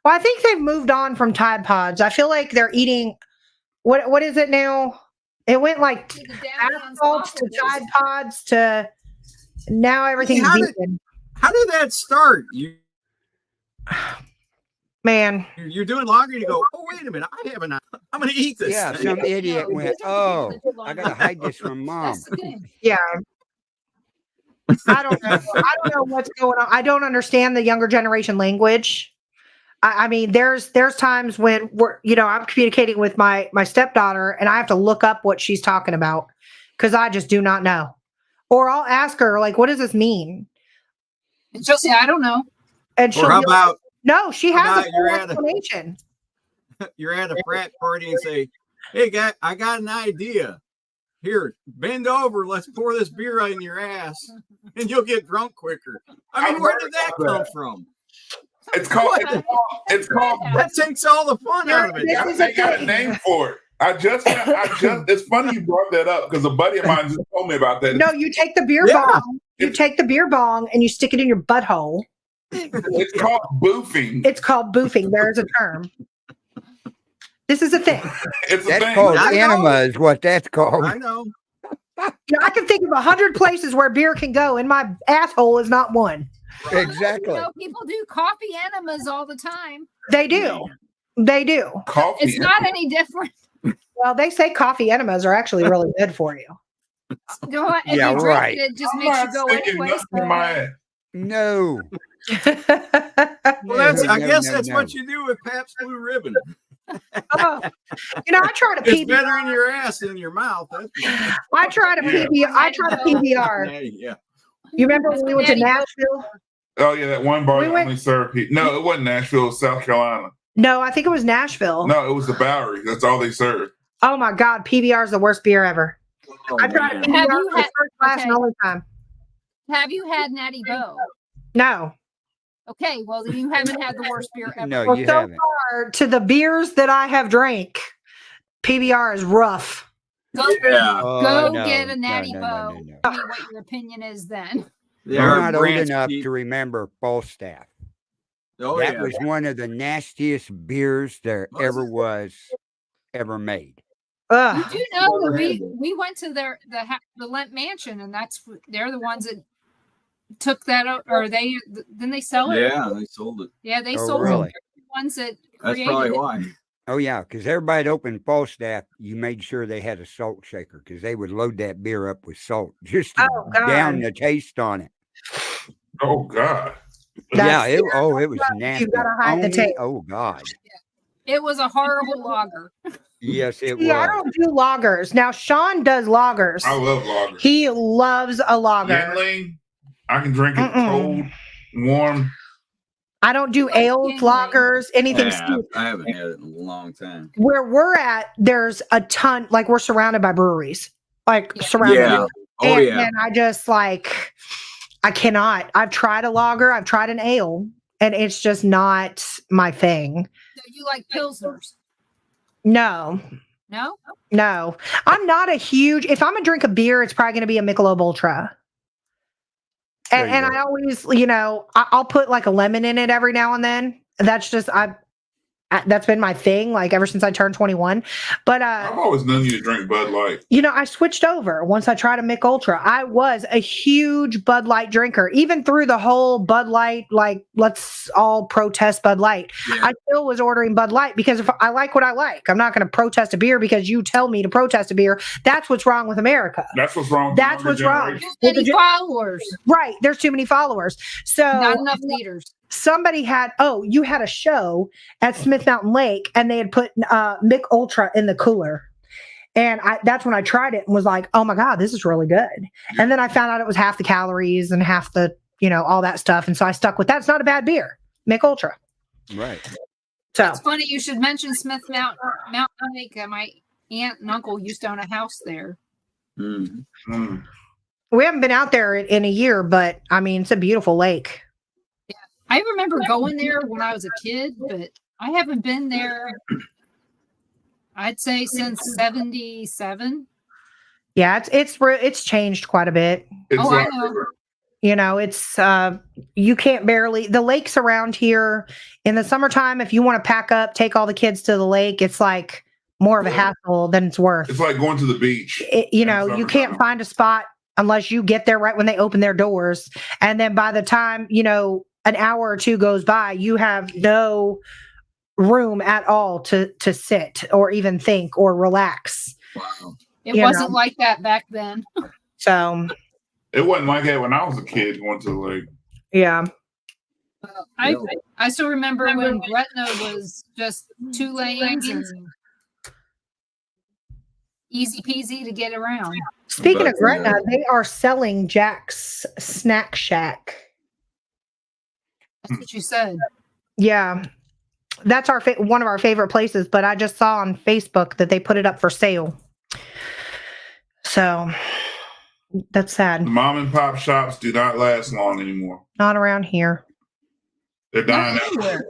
Well, I think they've moved on from Tide Pods. I feel like they're eating what is it now? It went like asphalts to Tide Pods to now everything's vegan. How did that start? Man, you're doing laundry and you go, "Oh, wait a minute, I'm going to eat this." Yeah, some idiot went, "Oh, I got to hide this from mom." Yeah. I don't know. I don't know what's going on. I don't understand the younger generation language. I mean, there's times when I'm communicating with my stepdaughter and I have to look up what she's talking about because I just do not know. Or I'll ask her, like, what does this mean? And she'll say, I don't know. And she'll how about no, she has a full explanation. You're at a frat party and say, "Hey, guy, I got an idea. Here, bend over. Let's pour this beer in your ass, and you'll get drunk quicker." I mean, where did that come from? It's called. That takes all the fun out of it. They got a name for it. It's funny you brought that up because a buddy of mine just told me about that. No, you take the beer bong. You take the beer bong and you stick it in your butthole. It's called boofing. It's called boofing. There is a term. This is a thing. It's a thing. Called enema is what that's called. I know. I can think of 100 places where beer can go, and my asshole is not one. Exactly. People do coffee enemas all the time. They do. They do. Coffee it's not any different. Well, they say coffee enemas are actually really good for you. Yeah, right. It just makes you go anyway. No. Well, I guess that's what you do with Pabst Blue Ribbon. Oh, I try to It's better PBR. in your ass than in your mouth. That's I try to Yeah. PBR. I try to PBR. Natty, yeah. You remember when we went to Natty Bo. Nashville? Oh yeah, that one bar We that went- only served people. No, it wasn't Nashville. It was South Carolina. No, I think it was Nashville. No, it was the Bowery. That's all they served. Oh my God, PBR is the worst beer ever. Oh, I tried to man. PBR Have you for the had- first class and okay. only time. Have you had Natty Bo? No. Okay, well then you haven't had the worst beer ever. No, Well, you so haven't. far, to the beers that I have drank, PBR is rough. Go, Yeah. go no, get a no, Natty no, Bo. no, no, no. Tell me what your opinion is then. They You're are not old branch enough people. to remember Falstaff. Oh, That yeah. was one of the nastiest beers there Was ever it? was ever made. You Ugh. do know that Never had we went to the Lent Mansion, and they're the ones that took that out, or didn't they sell it? Yeah, they sold it. Yeah, they Oh, sold really? it. They're the ones that That's created probably it. why. Oh yeah, because everybody that opened Falstaff, you made sure they had a salt shaker because they would load that beer up with salt just to Oh, God. down the taste on it. Oh God. Yeah, That's- it was nasty. gotta hide the Only- taste. oh God. It was a horrible lager. Yes, it See, I was. don't do lagers. Now, Sean does lagers. I love lager. He loves a lager. Yingling, I can drink it Mm-mm. cold, warm. I don't do Like ales, Yingling. lagers, anything. Yeah, I haven't had it in a long time. Where we're at, there's a ton, like we're surrounded by breweries, like surrounded. Yeah. Oh, and, yeah. and I just like, I cannot. I've tried a lager, I've tried an ale, and it's just not my thing. So you like Pilsners? No, No? no. I'm not a huge, if I'm gonna drink a beer, it's probably gonna be a Michelob Ultra. There you And go. I always, I'll put like a lemon in it every now and then. That's just, that's been my thing, like ever since I turned 21. But I've always known you to drink Bud Light. I switched over once I tried a Mick Ultra. I was a huge Bud Light drinker, even through the whole Bud Light, like let's all protest Bud Light. Yeah. I still was ordering Bud Light because if I like what I like, I'm not going to protest a beer because you tell me to protest a beer. That's what's wrong with America. That's what's wrong. With the That's younger what's wrong. generation. Too many followers. Right. There's too many followers. So Not enough leaders. somebody you had a show at Smith Mountain Lake and they had put Mick Ultra in the cooler. And that's when I tried it and was like, oh my God, this is really good. And then I found out it was half the calories and half the, all that stuff. And so I stuck with that. It's not a bad beer, Mick Ultra. Right. So It's funny you should mention Smith Mountain Lake. My aunt and uncle used to own a house there. Mm. Mm. we haven't been out there in a year, but I mean, it's a beautiful lake. I remember going there when I was a kid, but I haven't been there, I'd say, since 77. Yeah, it's changed quite a bit. It's Oh, I like- know. It's you can't barely, the lakes around here in the summertime, if you want to pack up, take all the kids to the lake, it's like more of a hassle than it's worth. It's like going to the beach. You can't summertime. find a spot unless you get there right when they open their doors. And then by the time, an hour or two goes by, you have no room at all to sit or even think or relax. Wow. It You wasn't know. like that back then. So, It wasn't like that when I was a kid going to the lake. yeah. I still remember when Gretna was just 2 lanes and easy peasy to get around. Speaking of But, Gretna, they are selling Jack's Snack Shack. That's what you said. Yeah. That's one of our favorite places, but I just saw on Facebook that they put it up for sale. So that's sad. The mom and pop shops do not last long anymore. Not around here. They're dying Not out. anywhere.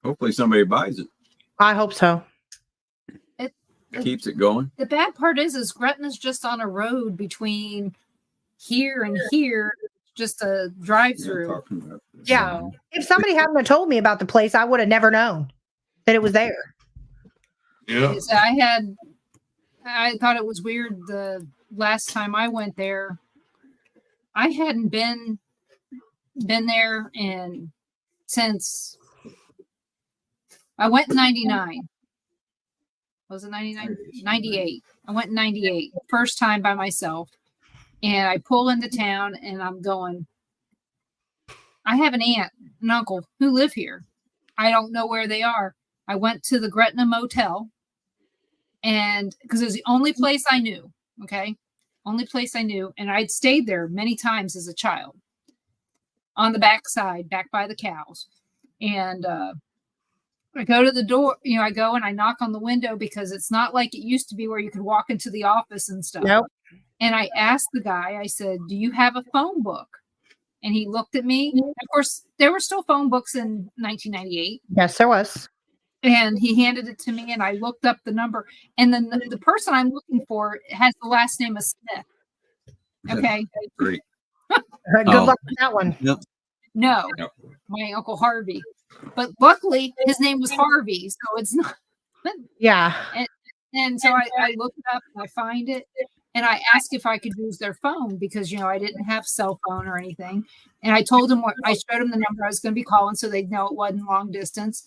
Hopefully somebody buys it, I hope so. keeps it going. The bad part is Gretna's just on a road between here and here, just a drive through. Talking about this. Yeah. If somebody hadn't have told me about the place, I would have never known that it was there. Yeah. I thought it was weird the last time I went there. I hadn't been there since I went in 99. Was it 99? 98. I went in 98. First time by myself. And I pull into town and I'm going, I have an aunt and uncle who live here. I don't know where they are. I went to the Gretna Motel, and because it was the only place I knew. Okay. Only place I knew. And I'd stayed there many times as a child on the backside, back by the cows. And I go to the door, I go and I knock on the window because it's not like it used to be where you could walk into the office and stuff. Nope. And I asked the guy, I said, do you have a phone book? And he looked at me. Of course, there were still phone books in 1998. Yes, there was. And he handed it to me, and I looked up the number. And then the person I'm looking for has the last name of Smith. Okay. Great. Good luck with that one. Yep. No, Yep. my Uncle Harvey. But luckily, his name was Harvey, so it's not. Yeah. And so I look it up, and I find it, and I ask if I could use their phone because, I didn't have cell phone or anything. And I told them I showed them the number I was going to be calling so they'd know it wasn't long distance.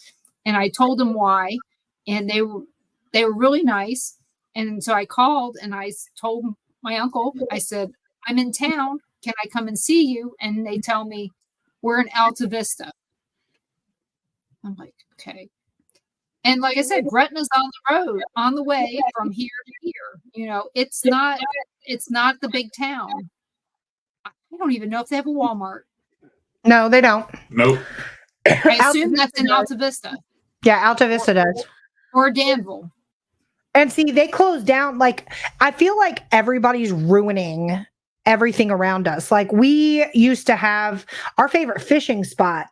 And I told them why, and they were really nice. And so I called and I told my uncle, I said, I'm in town. Can I come and see you? And they tell me we're in Alta Vista. I'm like, okay. And like I said, Gretna's on the road, on the way from here to here. It's not the big town. I don't even know if they have a Walmart. No, they don't. Nope. I assume that's in Alta Vista. Yeah, Alta Vista does. Or Danville. And see, they closed down. Like, I feel like everybody's ruining everything around us. Like, we used to have our favorite fishing spot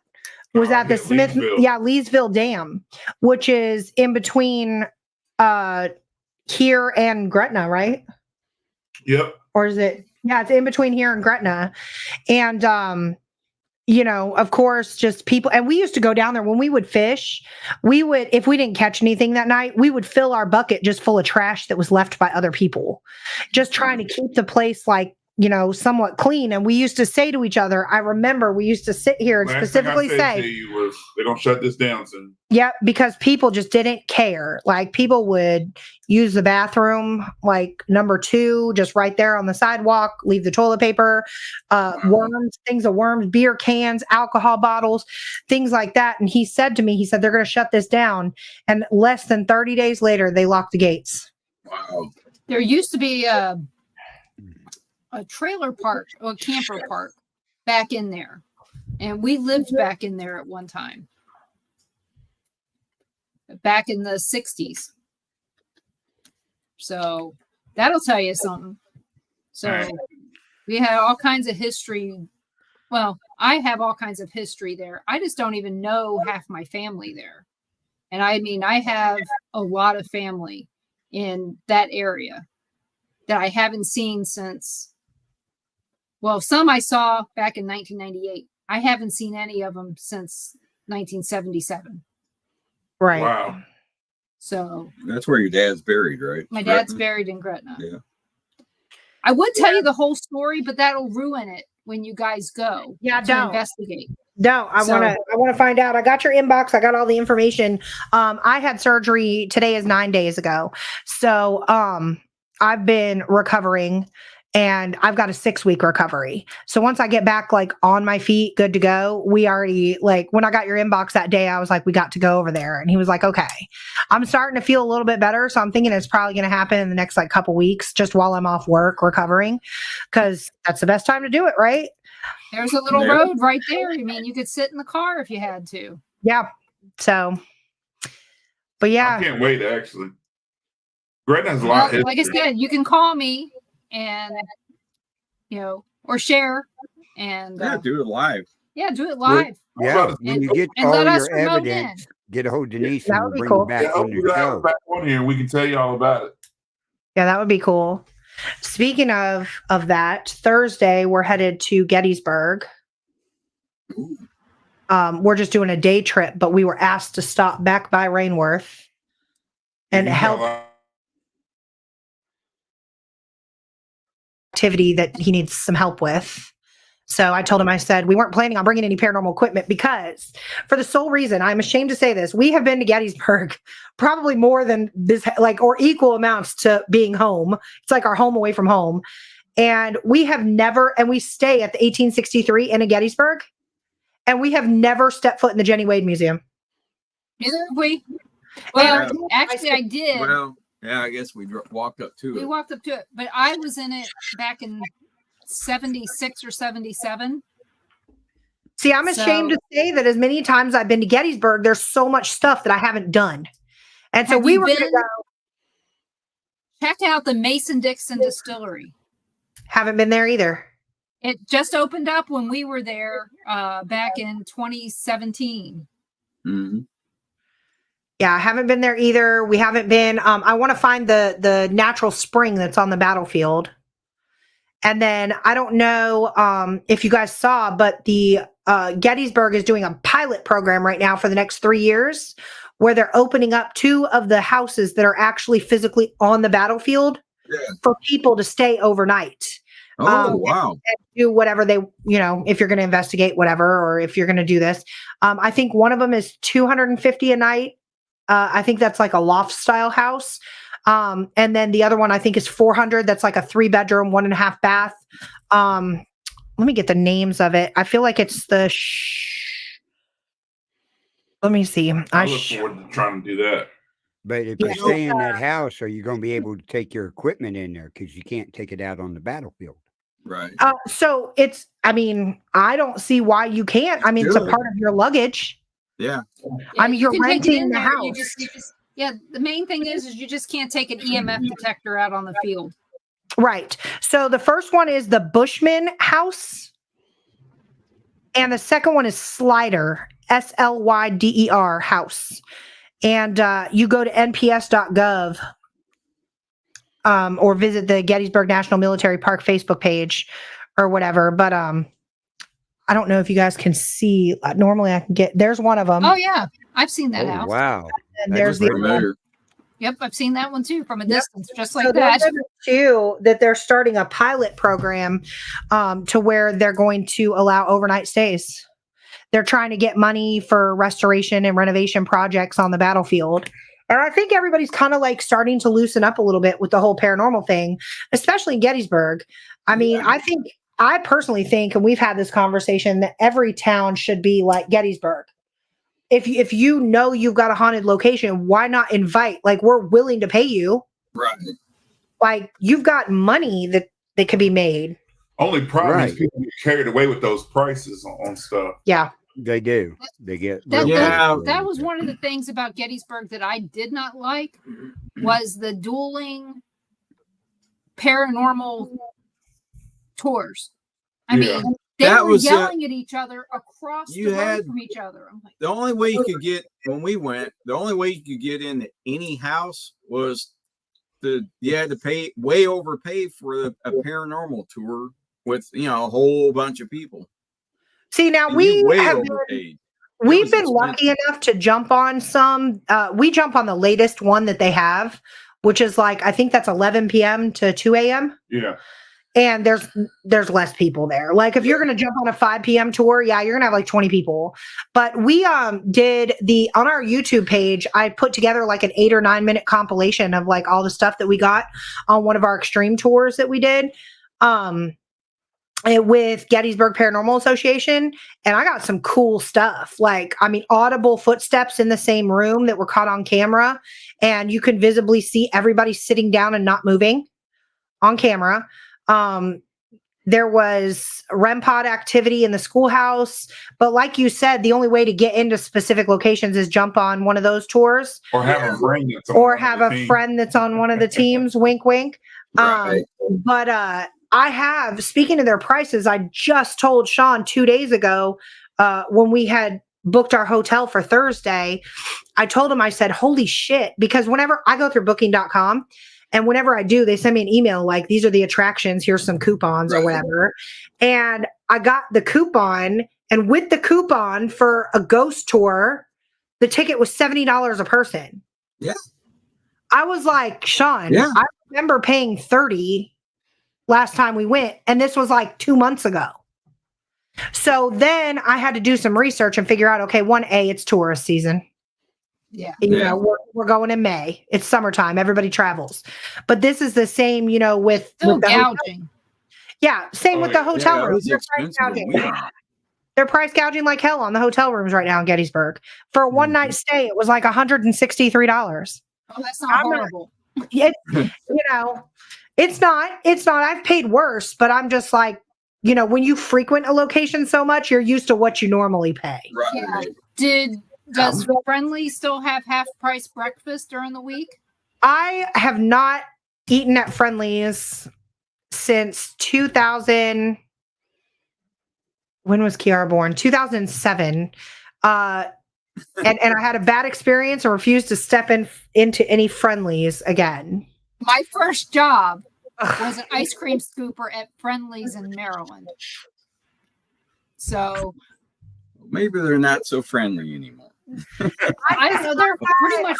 was at the Leesville Dam, which is in between here and Gretna, right? Yep. Or is it? Yeah, it's in between here and Gretna. And of course, just people. And we used to go down there when we would fish. We would, if we didn't catch anything that night, we would fill our bucket just full of trash that was left by other people, just trying to keep the place somewhat clean. And we used to say to each other, I remember we used to sit here and specifically say, they're going to shut this down soon. Yeah, because people just didn't care. Like, people would use the bathroom, like number 2, just right there on the sidewalk, leave the toilet paper, worms, beer cans, alcohol bottles, things like that. And he said to me, they're going to shut this down. And less than 30 days later, they locked the gates. Wow. There used to be a trailer park or a camper park back in there. And we lived back in there at one time. Back in the 60s. So that'll tell you something. So we had all kinds of history. Well, I have all kinds of history there. I just don't even know half my family there. And I have a lot of family in that area that I haven't seen since. Well, some I saw back in 1998. I haven't seen any of them since 1977. Right. Wow. So that's where your dad's buried, right? My dad's buried in Gretna. Yeah. I would tell you the whole story, but that'll ruin it when you guys go. Yeah, to don't investigate. No, I want to find out. I got your inbox. I got all the information. I had surgery. Today is 9 days ago. So I've been recovering. And I've got a 6-week recovery. So once I get back, on my feet, good to go, we already, when I got your inbox that day, I was like, we got to go over there. And he was like, okay. I'm starting to feel a little bit better. So I'm thinking it's probably going to happen in the next, couple weeks, just while I'm off work recovering, because that's the best time to do it, right? There's a little road right there. You could sit in the car if you had to. Yeah. So, but yeah. I can't wait, actually. Gretna has a lot of history. Like I said, you can call me. And or share and do it live. Yeah, do it live. Yeah, when you get all your evidence, get a hold of Denise and bring it back on the show. Back on here, we can tell you all about it. Yeah, that would be cool. Speaking of that, Thursday we're headed to Gettysburg. We're just doing a day trip, but we were asked to stop back by Rainworth and help. Activity that he needs some help with. So I told him, I said, we weren't planning on bringing any paranormal equipment because, for the sole reason, I'm ashamed to say this, we have been to Gettysburg probably more than this, or equal amounts to being home. It's like our home away from home. And we have never, and we stay at the 1863 Inn of Gettysburg, and we have never stepped foot in the Jenny Wade Museum. Neither have we. Well, Yeah. actually, I did. Well, yeah, I guess we walked up to We it. walked up to it, but I was in it back in 76 or 77. See, I'm ashamed So- to say that as many times I've been to Gettysburg, there's so much stuff that I haven't done. And so Have we you were going to been? go. Check out the Mason-Dixon Distillery. Haven't been there either. It just opened up when we were there back in 2017. Mm-hmm. Yeah, I haven't been there either. We haven't been. I want to find the natural spring that's on the battlefield. And then I don't know if you guys saw, but the Gettysburg is doing a pilot program right now for the next 3 years where they're opening up 2 of the houses that are actually physically on the battlefield for people to stay overnight. Oh, wow. And do whatever they, if you're going to investigate whatever, or if you're going to do this. I think one of them is $250 a night. I think that's like a loft style house. And then the other one I think is $400. That's like a 3-bedroom, 1.5 bath. Let me get the names of it. I feel like it's the. Let me see. I look forward to trying to do that. But if you stay in that house, are you going to be able to take your equipment in there? Because you can't take it out on the battlefield. Right. So it's. I mean, I don't see why you can't. I mean, it's a part of your luggage. Yeah. I mean, you're you can take it renting in the there, house. you just, yeah, the main thing is you just can't take an EMF detector out on the field. Right. So the first one is the Bushman House. And the second one is Slider, SLYDER House. And you go to nps.gov or visit the Gettysburg National Military Park Facebook page or whatever. But I don't know if you guys can see. Normally I can get, there's one of them. Oh, yeah. I've seen that Oh, house. wow. And That there's is the Familiar. Yep, I've seen that one too from a distance, just like so that. those are the 2 that they're starting a pilot program to where they're going to allow overnight stays. They're trying to get money for restoration and renovation projects on the battlefield. And I think everybody's kind of like starting to loosen up a little bit with the whole paranormal thing, especially in Gettysburg. I mean, I personally think, and we've had this conversation, that every town should be like Gettysburg. If you know you've got a haunted location, why not invite? Like, we're willing to pay you. Right. Like, you've got money that could be made. Only problem Right. is people get carried away with those prices on stuff. Yeah. They do. They get. That, real that, close that with was it. one of the things about Gettysburg that I did not like was the dueling paranormal tours. I Yeah. mean, they That were was, yelling at each other across you the road had- from each other. I'm like, The only way you could get, when we went, the only way you could get into any house was you had to pay, way overpay for a paranormal tour with, a whole bunch of people. See, now And we you way have been, overpaid. we've was been expensive. lucky enough to jump on some. We jump on the latest one that they have, which is like, I think that's 11 p.m. to 2 a.m. Yeah. And there's less people there. Like, if you're going to jump on a 5 p.m. tour, yeah, you're going to have like 20 people. But we did on our YouTube page, I put together like an 8 or 9 minute compilation of like all the stuff that we got on one of our extreme tours that we did with Gettysburg Paranormal Association. And I got some cool stuff. Like, I mean, audible footsteps in the same room that were caught on camera. And you can visibly see everybody sitting down and not moving on camera. There was REM pod activity in the schoolhouse, but like you said, the only way to get into specific locations is jump on one of those tours, Or have a friend that's on or one of have the a teams. friend that's on one of the teams. Wink, wink. Right. But I have, speaking of their prices, I just told Sean 2 days ago when we had booked our hotel for Thursday. I told him, I said, holy shit, because whenever I go through booking.com, and whenever I do, they send me an email like, these are the attractions, here's some coupons or whatever. And I got the coupon, and with the coupon for a ghost tour, the ticket was $70 a person. Yeah. I was like, Sean, Yeah. I remember paying $30 last time we went, and this was like 2 months ago. So then I had to do some research and figure out, okay, 1A, it's tourist season. yeah. You Yeah. know, we're going in May. It's summertime. Everybody travels. But this is the same, with Still the hotel. gouging. Yeah, same with the hotel Yeah, it room. was They're expensive gouging. when we went. They're price gouging like hell on the hotel rooms right now in Gettysburg. For a one night stay, it was like $163. Oh, that's not horrible. It's, it's not. I've paid worse, but I'm just like, when you frequent a location so much, you're used to what you normally pay. Right. Yeah. Does Friendly still have half price breakfast during the week? I have not eaten at Friendly's since 2000. When was Kiara born? 2007. And I had a bad experience and refused to step into any Friendly's again. My first job was an ice cream scooper at Friendly's in Maryland. So maybe they're not so friendly anymore. I don't know.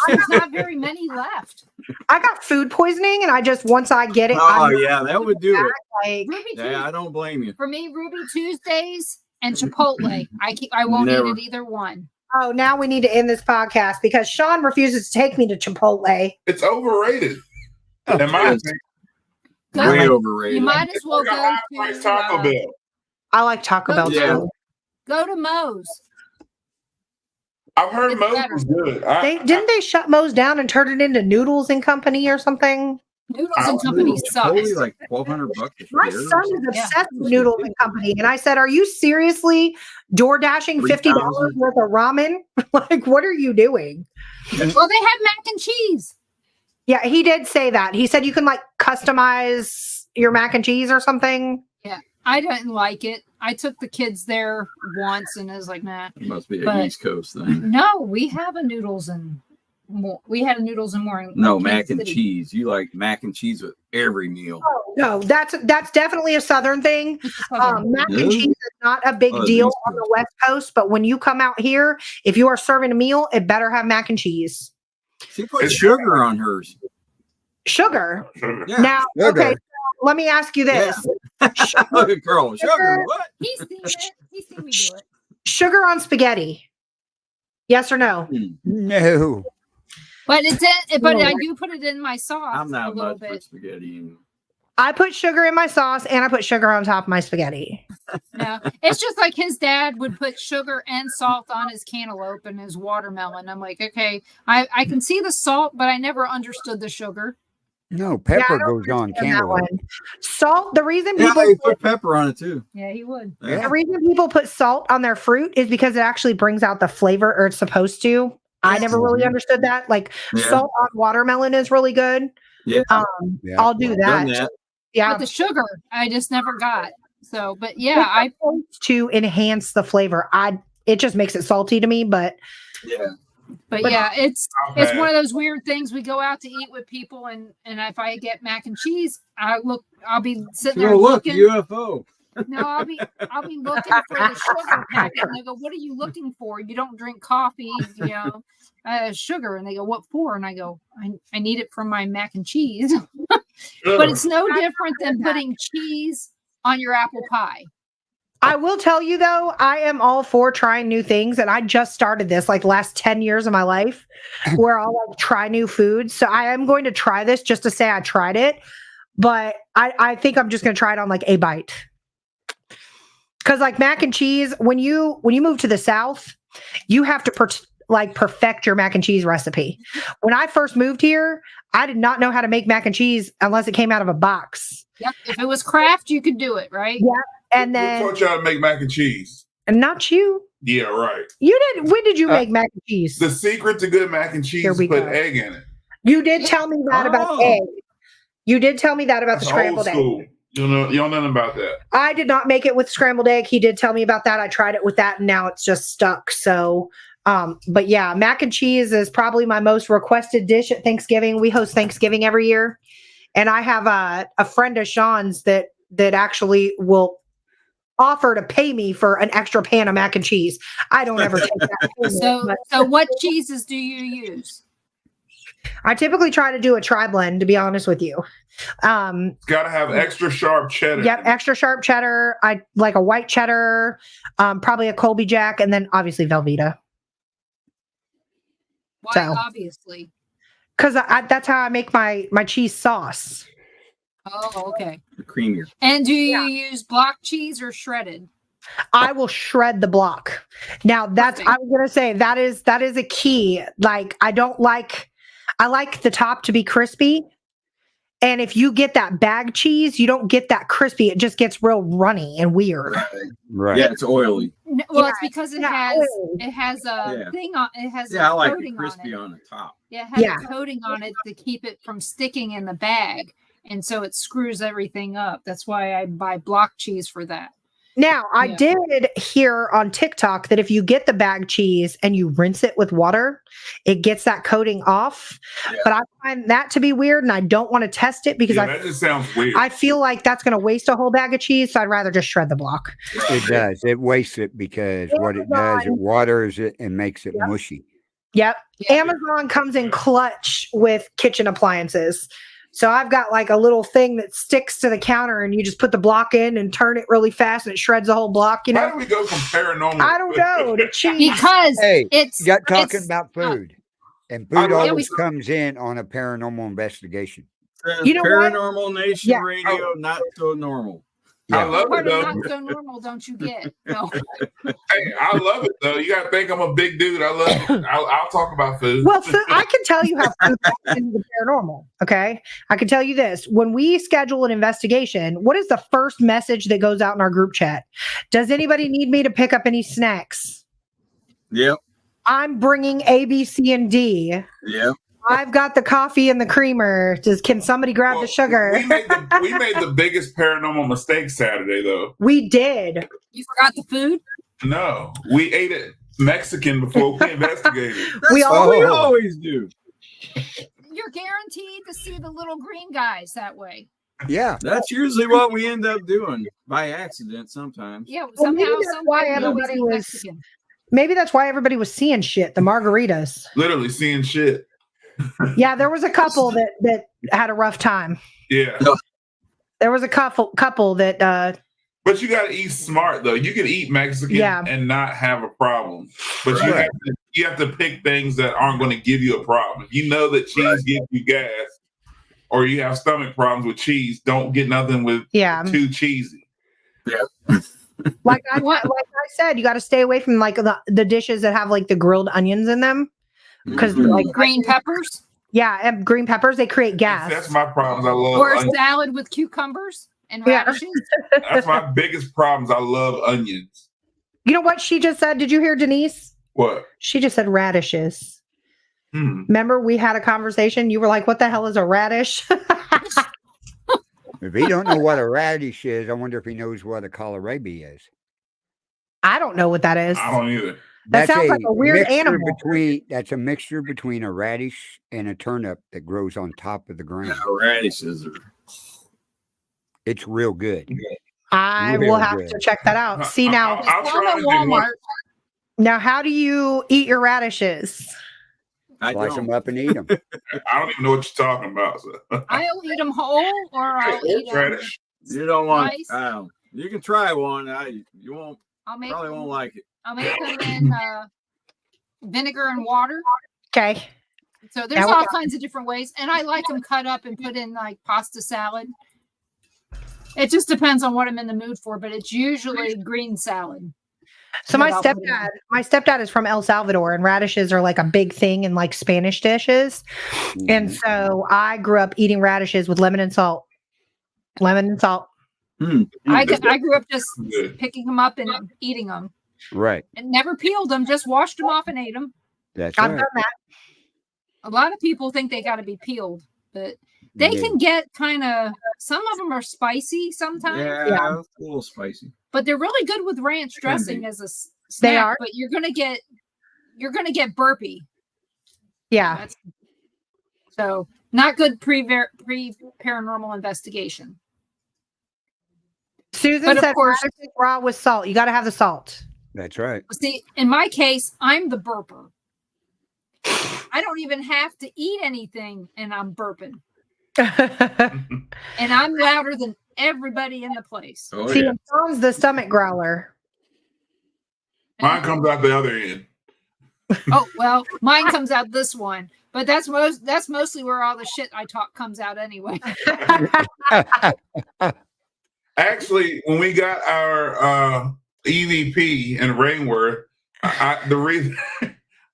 There's not very many left. I got food poisoning, and once I get it. That would do it. Ruby I don't blame you. For me, Ruby Tuesdays and Chipotle. I won't eat at either one. Oh, now we need to end this podcast because Sean refuses to take me to Chipotle. It's overrated. Way overrated. You might as well go to Taco Bell. I like Taco Bell too. Go to Moe's. I've heard Moe's was good. Didn't they shut Moe's down and turn it into Noodles and Company or something? Noodles and Company sucks. Only like $1,200. My son is obsessed with Noodles and Company, and I said, "Are you seriously door dashing $50 worth of ramen? Like, what are you doing?" Well, they have mac and cheese. Yeah, he did say that. He said you can like customize your mac and cheese or something. Yeah, I didn't like it. I took the kids there once, and it was like, nah. It must be an East Coast thing. No, we have a noodles and more. We had a noodles and more. No, mac and cheese. You like mac and cheese with every meal. Oh, no, that's definitely a Southern thing. Mac and cheese is not a big deal on the West Coast, but when you come out here, if you are serving a meal, it better have mac and cheese. She put sugar on hers. Sugar. Yeah. Now, okay. Let me ask you this. Look at girl. Sugar. What? He's seen it. He's seen me do it. Sugar on spaghetti. Yes or no? No. But I do put it in my sauce. I'm not a little much for bit. spaghetti. I put sugar in my sauce and I put sugar on top of my spaghetti. No, it's just like his dad would put sugar and salt on his cantaloupe and his watermelon. I'm like, okay, I can see the salt, but I never understood the sugar. No, pepper goes on cantaloupe. Salt. The reason people put pepper on it too. Yeah, he would. Yeah. The reason people put salt on their fruit is because it actually brings out the flavor, or it's supposed to. I never really understood that. Like salt on watermelon is really good. Yeah. I'll do that. Yeah. But the sugar, I just never got. So, but yeah, I to enhance the flavor. It just makes it salty to me, but But yeah, it's one of those weird things. We go out to eat with people, and if I get mac and cheese, I'll be sitting there looking. UFO. No, I'll be looking for the sugar packet. And they go, "What are you looking for? You don't drink coffee, sugar." And they go, "What for?" And I go, I need it for my mac and cheese." But it's no different than putting cheese on your apple pie. I will tell you though, I am all for trying new things, and I just started this like last 10 years of my life where I'll like try new foods. So I am going to try this just to say I tried it, but I think I'm just going to try it on like a bite. Because like mac and cheese, when you move to the South, you have to perfect your mac and cheese recipe. When I first moved here, I did not know how to make mac and cheese unless it came out of a box. Yep. If it was Kraft, you could do it, right? Yeah. And then who taught y'all to make mac and cheese? And not you. Yeah, right. You did. When did you make mac and cheese? The secret to good mac and cheese is put egg in it. You did tell me that about egg. You did tell me that about the scrambled egg. You don't know nothing about that. I did not make it with scrambled egg. He did tell me about that. I tried it with that, and now it's just stuck. So, but yeah, mac and cheese is probably my most requested dish at Thanksgiving. We host Thanksgiving every year, and I have a friend of Sean's that actually will offer to pay me for an extra pan of mac and cheese. I don't ever take that. So what cheeses do you use? I typically try to do a tri-blend, to be honest with you. It's got to have extra sharp cheddar. Yep, extra sharp cheddar. I like a white cheddar, probably a Colby Jack, and then obviously Velveeta. Why obviously? Because that's how I make my cheese sauce. Oh, okay. Creamier. And do you use block cheese or shredded? I will shred the block. Now that's I was gonna say that is a key. Like I like the top to be crispy. And if you get that bag cheese, you don't get that crispy. It just gets real runny and weird. Right. Yeah, it's oily. Well, Yeah, it's because it yeah, has a thing on it has Yeah, I a like it coating crispy on it. on the top. Yeah, it has Yeah. a coating on it to keep it from sticking in the bag. And so it screws everything up. That's why I buy block cheese for that. Now, I Yeah. did hear on TikTok that if you get the bag cheese and you rinse it with water, it gets that coating off. Yeah. But I find that to be weird and I don't want to test it because that just sounds weird. I feel like that's going to waste a whole bag of cheese. So I'd rather just shred the block. It does. It wastes it because what it does, it waters it and makes it mushy. Yep. Yeah. Amazon comes in clutch with kitchen appliances. So I've got like a little thing that sticks to the counter and you just put the block in and turn it really fast and it shreds the whole block, you Why know? do we go from paranormal? I don't know. The cheese. Because Hey, it's you got talking it's- about food. And I food love always it. comes in on a paranormal investigation. You know what? Paranormal Nation Yeah. Radio, not so normal. I Yeah. love part it of though. not so normal, don't you get? No. Hey, I love it though. You gotta think I'm a big dude. I love it. I'll talk about food. Well, I can tell you how food fits into the paranormal. Okay. I can tell you this. When we schedule an investigation, what is the first message that goes out in our group chat? Does anybody need me to pick up any snacks? Yep. I'm bringing A, B, C, and D. Yep. I've got the coffee and the creamer. Can somebody grab Well, the sugar? we made the biggest paranormal mistake Saturday though. We did. You forgot the food? No, we ate it Mexican before we investigated. We That's all- what we always do. You're guaranteed to see the little green guys that way. Yeah. That's usually what we end up doing by accident sometimes. Yeah, Well, somehow, maybe that's some why way we always everybody eat was- Mexican. Maybe that's why everybody was seeing shit, the margaritas. Literally seeing shit. Yeah, there was a couple that had a rough time. Yeah. There was a couple that But you got to eat smart though. You can eat Mexican Yeah. and not have a problem. But Right. you have to pick things that aren't going to give you a problem. If you know that cheese gives you gas, or you have stomach problems with cheese, don't get nothing with too cheesy. like I said, you got to stay away from like the dishes that have like the grilled onions in them because Mhm. like Green peppers and green peppers, they create gas. That's my problems. I love or a onions. salad with cucumbers and Yeah. radishes. That's my biggest problems. I love onions. You know what she just said? Did you hear Denise? What? She just said radishes. Hmm. Remember we had a conversation? You were like, "What the hell is a radish?" If he don't know what a radish is, I wonder if he knows what a kohlrabi is. I don't know what that is. I don't either. That sounds like a weird mixture animal. That's a mixture between a radish and a turnip that grows on top of the ground. Radishes are It's real good. I Real will have good. to check that out. See now, I'll It's try found to at do one. Walmart. now how do you eat your radishes? I Slice don't. them up and eat them. I don't even know what you're talking about. So. I'll eat them whole or I'll eat them. Radish. You don't want. Nice. You can try one. You won't. I'll make Probably them, won't like it. I'll make them in vinegar and water. Okay. So there's all kinds of different ways, and I like them cut up and put in like pasta salad. It just depends on what I'm in the mood for, but it's usually green salad. So my What I'll put in. stepdad is from El Salvador, and radishes are like a big thing in like Spanish dishes. And so I grew up eating radishes with lemon and salt. Lemon and salt. I grew up just Good. picking them up and eating them, Right. and never peeled them. Just washed them off and ate them. That's I've right. done that. A lot of people think they got to be peeled, but they Yeah. can get kind of. Some of them are spicy sometimes, Yeah, it's a little spicy. but they're really good with ranch They can dressing be. as a snack. They are. But you're gonna get burpy. Yeah. That's, so not good pre paranormal investigation. Susan But of said course- radishes raw with salt. You got to have the salt. That's right. See, in my case, I'm the burper. I don't even have to eat anything, and I'm burping, and I'm louder than everybody in the place. Oh See, yeah. and Tom's the stomach growler. Mine comes out the other end. Oh well, mine comes out this one, but that's mostly where all the shit I talk comes out anyway. Actually, when we got our EVP in Rainworth. The reason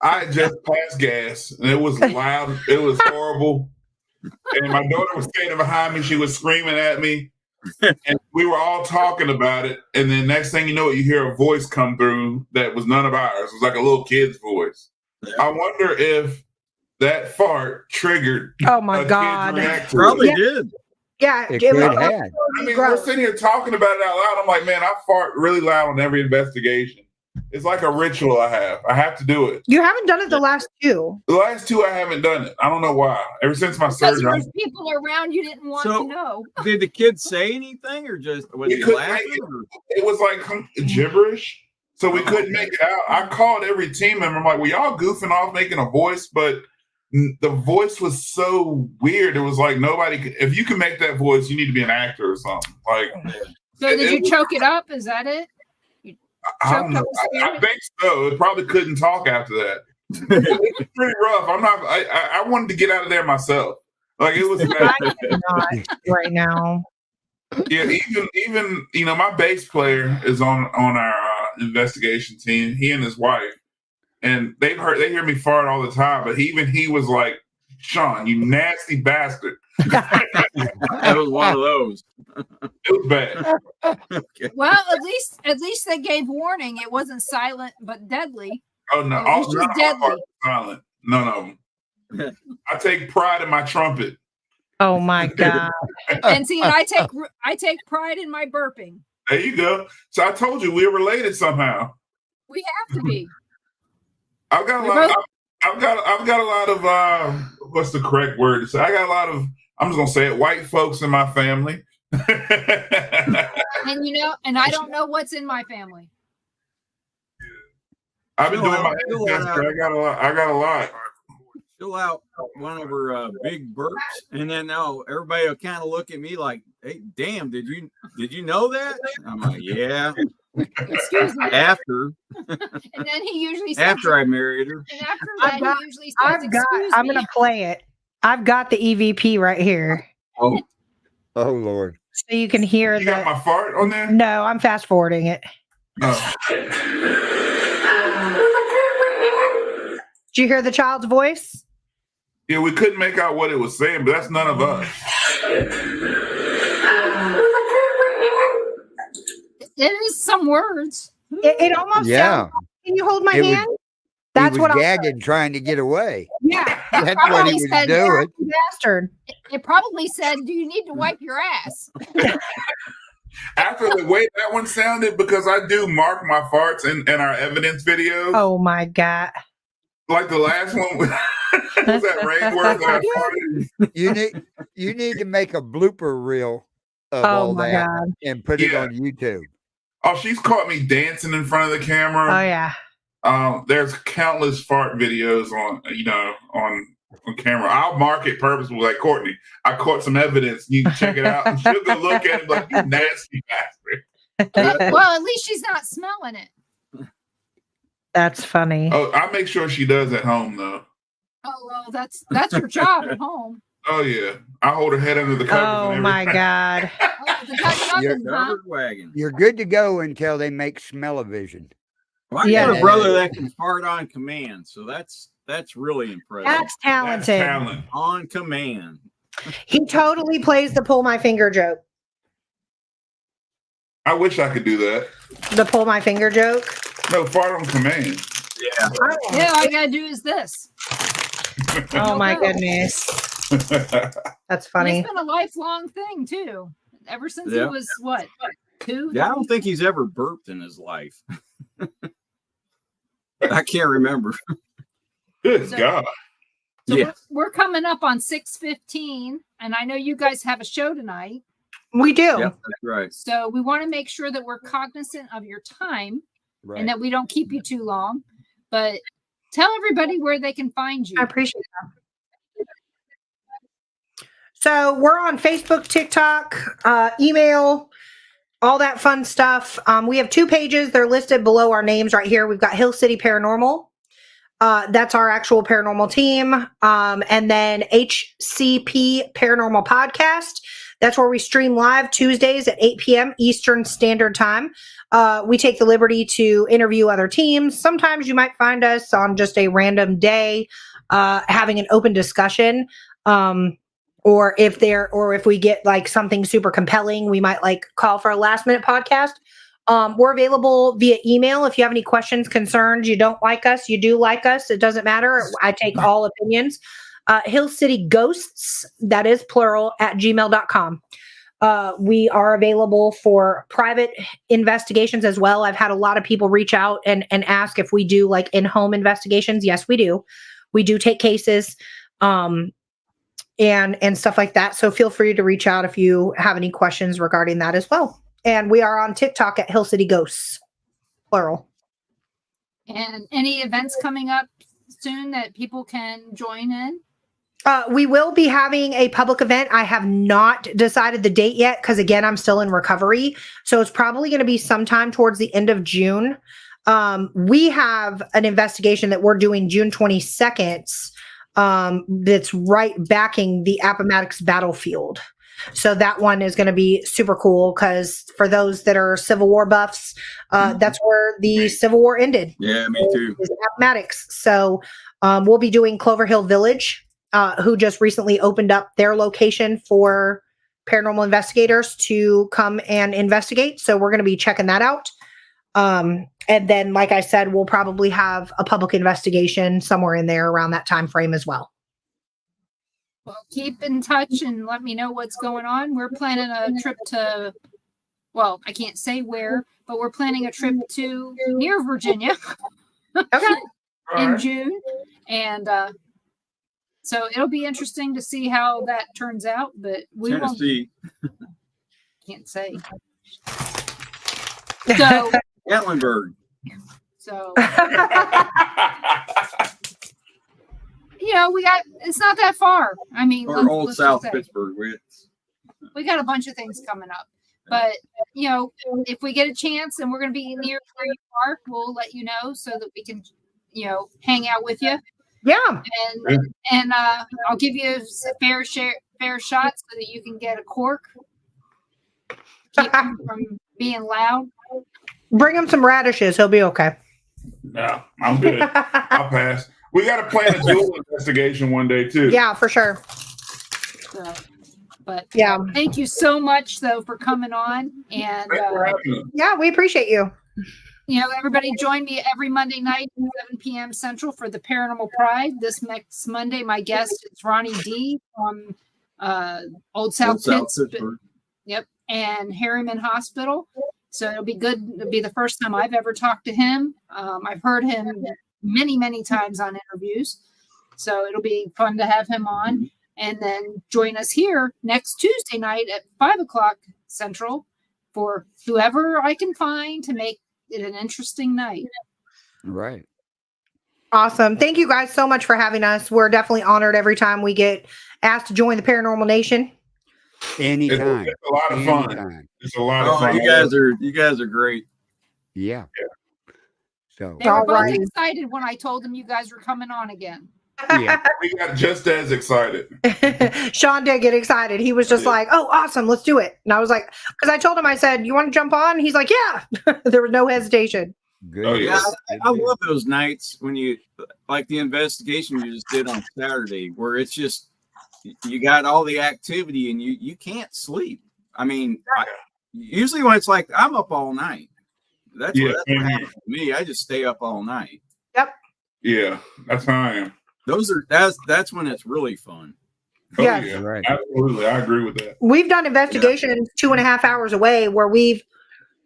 I had just passed gas and it was loud, it was horrible. And my daughter was standing behind me, she was screaming at me. And we were all talking about it. And then next thing you know, you hear a voice come through that was none of ours. It was like a little kid's voice. I wonder if that fart triggered. Oh my God. Probably did. Yeah. It could have. I mean, we're sitting here talking about it out loud. I'm like, man, I fart really loud on every investigation. It's like a ritual I have. I have to do it. You haven't done it the last two. The last two, I haven't done it. I don't know why. Ever since my Because surgery. there's people around you didn't want to know. Did the kid say anything or just was he couldn't laughing? make it was like gibberish. So we couldn't make it out. I called every team member. I'm like, well, y'all goofing off making a voice, but the voice was so weird. It was like nobody could, if you can make that voice, you need to be an actor or something. Like, So did you choke it up? Is that it? I don't know. I think so. It probably couldn't talk after that. It was pretty rough. I wanted to get out of there myself. Like, it was bad. Not right now. Yeah, even my bass player is on our investigation team. He and his wife, and they hear me fart all the time. But he was like, "Sean, you nasty bastard." That was one of those. It was bad. Okay. Well, at least they gave warning. It wasn't silent but deadly. Oh no, It was just none of my deadly. parts are silent. None of them. I take pride in my trumpet. Oh my God. And see, I take pride in my burping. There you go. So I told you we're related somehow. We have to be. I've got a lot. I've got a lot of what's the correct word to say? I got a lot of. I'm just gonna say it. White folks in my family. And I don't know what's in my family. I've been doing my ancestry. I got a lot. Fill out one of her big burps, and then now everybody will kind of look at me like, "Hey, damn, did you know that?" I'm like, "Yeah." Excuse me. After And then he usually says, I married her. And after that, he usually says, "Excuse I'm me." gonna play it. I've got the EVP right here. Oh Lord. So you can hear you got my fart on there? No, I'm fast forwarding it. Oh. Did you hear the child's voice? Yeah, we couldn't make out what it was saying, but that's none of us. It is some words. It almost sounds. Can you hold my hand? That's what gagging, trying to get away. Yeah, that's what he was doing. Bastard. It probably said, "Do you need to wipe your ass?" After the way that one sounded, because I do mark my farts in our evidence videos. Oh my God. Like the last one was that Rainworth. You need to make a blooper reel of all that and put it on YouTube. Oh, she's caught me dancing in front of the camera. Oh yeah. There's countless fart videos on camera. I'll mark it purposefully, like Courtney. I caught some evidence. You can check it out. And she'll go look at it like, "You nasty bastard." Well, at least she's not smelling it. That's funny. Oh, I make sure she does at home though. Oh well, that's your job at home. Oh yeah, I hold her head under the covers. Oh my God. You're good to go until they make smell-o-vision. Well, I got a brother that can fart on command, so that's really impressive. That's talented. That's talent. On command. He totally plays the pull my finger joke. I wish I could do that. The pull my finger joke? No, fart on command. Yeah. Yeah, all I gotta do is this. Oh my goodness. That's funny. It's been a lifelong thing too. Ever since he was what, 2? Yeah, I don't think he's ever burped in his life. I can't remember. Good God. So we're coming up on 6:15, and I know you guys have a show tonight. We do. Yeah, that's right. So we want to make sure that we're cognizant of your time and that we don't keep you too long. But tell everybody where they can find you. I appreciate that. So we're on Facebook, TikTok, email, all that fun stuff. We have 2 pages. They're listed below our names right here. We've got Hill City Paranormal. That's our actual paranormal team. And then HCP Paranormal Podcast. That's where we stream live Tuesdays at 8 p.m. Eastern Standard Time. We take the liberty to interview other teams. Sometimes you might find us on just a random day having an open discussion. Or if we get like something super compelling, we might like call for a last minute podcast. We're available via email. If you have any questions, concerns, you don't like us, you do like us, it doesn't matter. I take all opinions. Hill City Ghosts, that is plural, at gmail.com. We are available for private investigations as well. I've had a lot of people reach out and ask if we do like in-home investigations. Yes, we do. We do take cases and stuff like that. So feel free to reach out if you have any questions regarding that as well. And we are on TikTok at Hill City Ghosts, plural. And any events coming up soon that people can join in? We will be having a public event. I have not decided the date yet because, again, I'm still in recovery. So it's probably going to be sometime towards the end of June. We have an investigation that we're doing June 22nd that's right backing the Appomattox battlefield. So that one is going to be super cool because for those that are Civil War buffs, that's where the Civil War ended. Yeah, me too. Is Appomattox. So we'll be doing Clover Hill Village, who just recently opened up their location for paranormal investigators to come and investigate. So we're going to be checking that out. And then, like I said, we'll probably have a public investigation somewhere in there around that time frame as well. Well, keep in touch and let me know what's going on. We're planning a trip to, well, I can't say where, but we're planning a trip to near Virginia Okay. in June. And so it'll be interesting to see how that turns out, but we won't. Tennessee. Can't say. So, Gatlinburg. so it's not that far. I mean, Or Old let's South just say. Pittsburgh. We got a bunch of things coming up. But, if we get a chance and we're going to be near where you are, we'll let you know so that we can, hang out with you. Yeah. And I'll give you a fair shot so that you can get a cork. Keep him from being loud. Bring him some radishes. He'll be okay. No, I'm good. I'll pass. We got to plan a dual investigation one day too. Yeah, for sure. So, but yeah, thank you so much though for coming on. And yeah, we appreciate you. Everybody join me every Monday night at 7 p.m. Central for the Paranormal Pride. This next Monday, my guest is Ronnie D from Old South Pittsburgh. Yep, and Harriman Hospital. So it'll be good. It'll be the first time I've ever talked to him. I've heard him many, many times on interviews. So it'll be fun to have him on. And then join us here next Tuesday night at 5:00 Central for whoever I can find to make it an interesting night. Right. Awesome. Thank you guys so much for having us. We're definitely honored every time we get asked to join the Paranormal Nation. Anytime. It's a lot of fun. It's a lot of fun. You guys are great. Yeah. So They were both right. excited when I told them you guys were coming on again. yeah. We got just as excited. Sean did get excited. He was just like, oh, awesome. Let's do it. And I was like, because I told him, I said, you want to jump on? He's like, yeah. There was no hesitation. Good. Oh, yeah. I love those nights when you, like the investigation you just did on Saturday, where it's just, you got all the activity and you can't sleep. I mean, usually when it's like, I'm up all night. That's what happens to me. I just stay up all night. Yep. Yeah, that's how I am. That's when it's really fun. Oh, Yeah. yeah. Right. Absolutely. I agree with that. We've done investigations 2.5 hours away where we've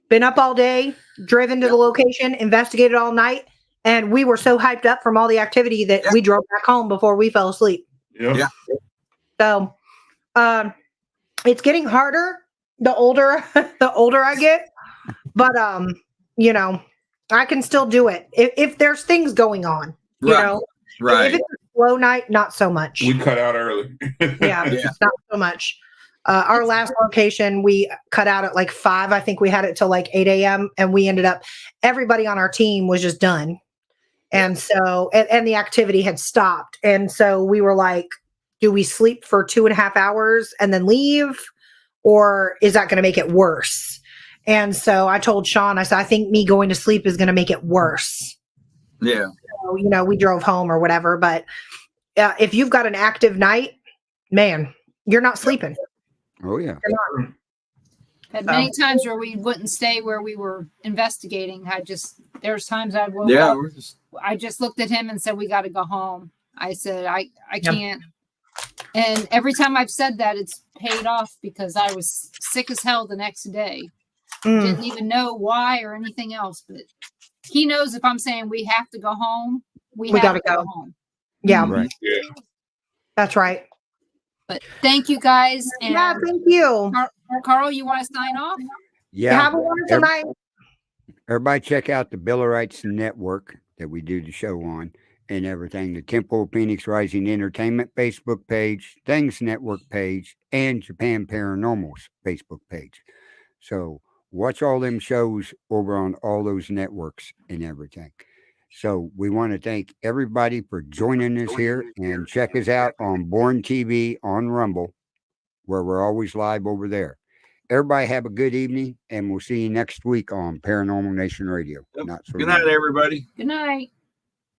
been up all day, driven to the location, investigated all night, and we were so hyped up from all the activity that we drove back home before we fell asleep. Yep. Yeah. So it's getting harder the older I get. But I can still do it if there's things going on. You know, Right. If it's a slow night, not so much. We cut out early. Yeah, not so much. Our last location, we cut out at like 5. I think we had it till like 8 a.m. and we ended up, everybody on our team was just done. And so, and the activity had stopped. And so we were like, do we sleep for 2.5 hours and then leave? or is that going to make it worse? And so I told Sean, I said, I think me going to sleep is going to make it worse. Yeah. So, you know, we drove home or whatever, but if you've got an active night, man, you're not sleeping. Oh yeah. Had many times where we wouldn't stay where we were investigating. There's times I woke Yeah. up. I just looked at him and said, we got to go home. I said, I can't. And every time I've said that, it's paid off because I was sick as hell the next day. Didn't even know why or anything else, but he knows if I'm saying we have to go home, we have to go home. Yeah. Right. Yeah. That's right. But thank you guys. And Yeah, thank you. Carl, you want to sign off? Yeah. Have a wonderful night. Everybody check out the Billerites Network that we do the show on and everything. The Temple of Phoenix Rising Entertainment Facebook page, Things Network page, and Japan Paranormal's Facebook page. So watch all them shows over on all those networks and everything. So we want to thank everybody for joining us here, and check us out on Born TV on Rumble, where we're always live over there. Everybody have a good evening, and we'll see you next week on Paranormal Nation Radio. Yep. Not so Good night, long. everybody. Good night.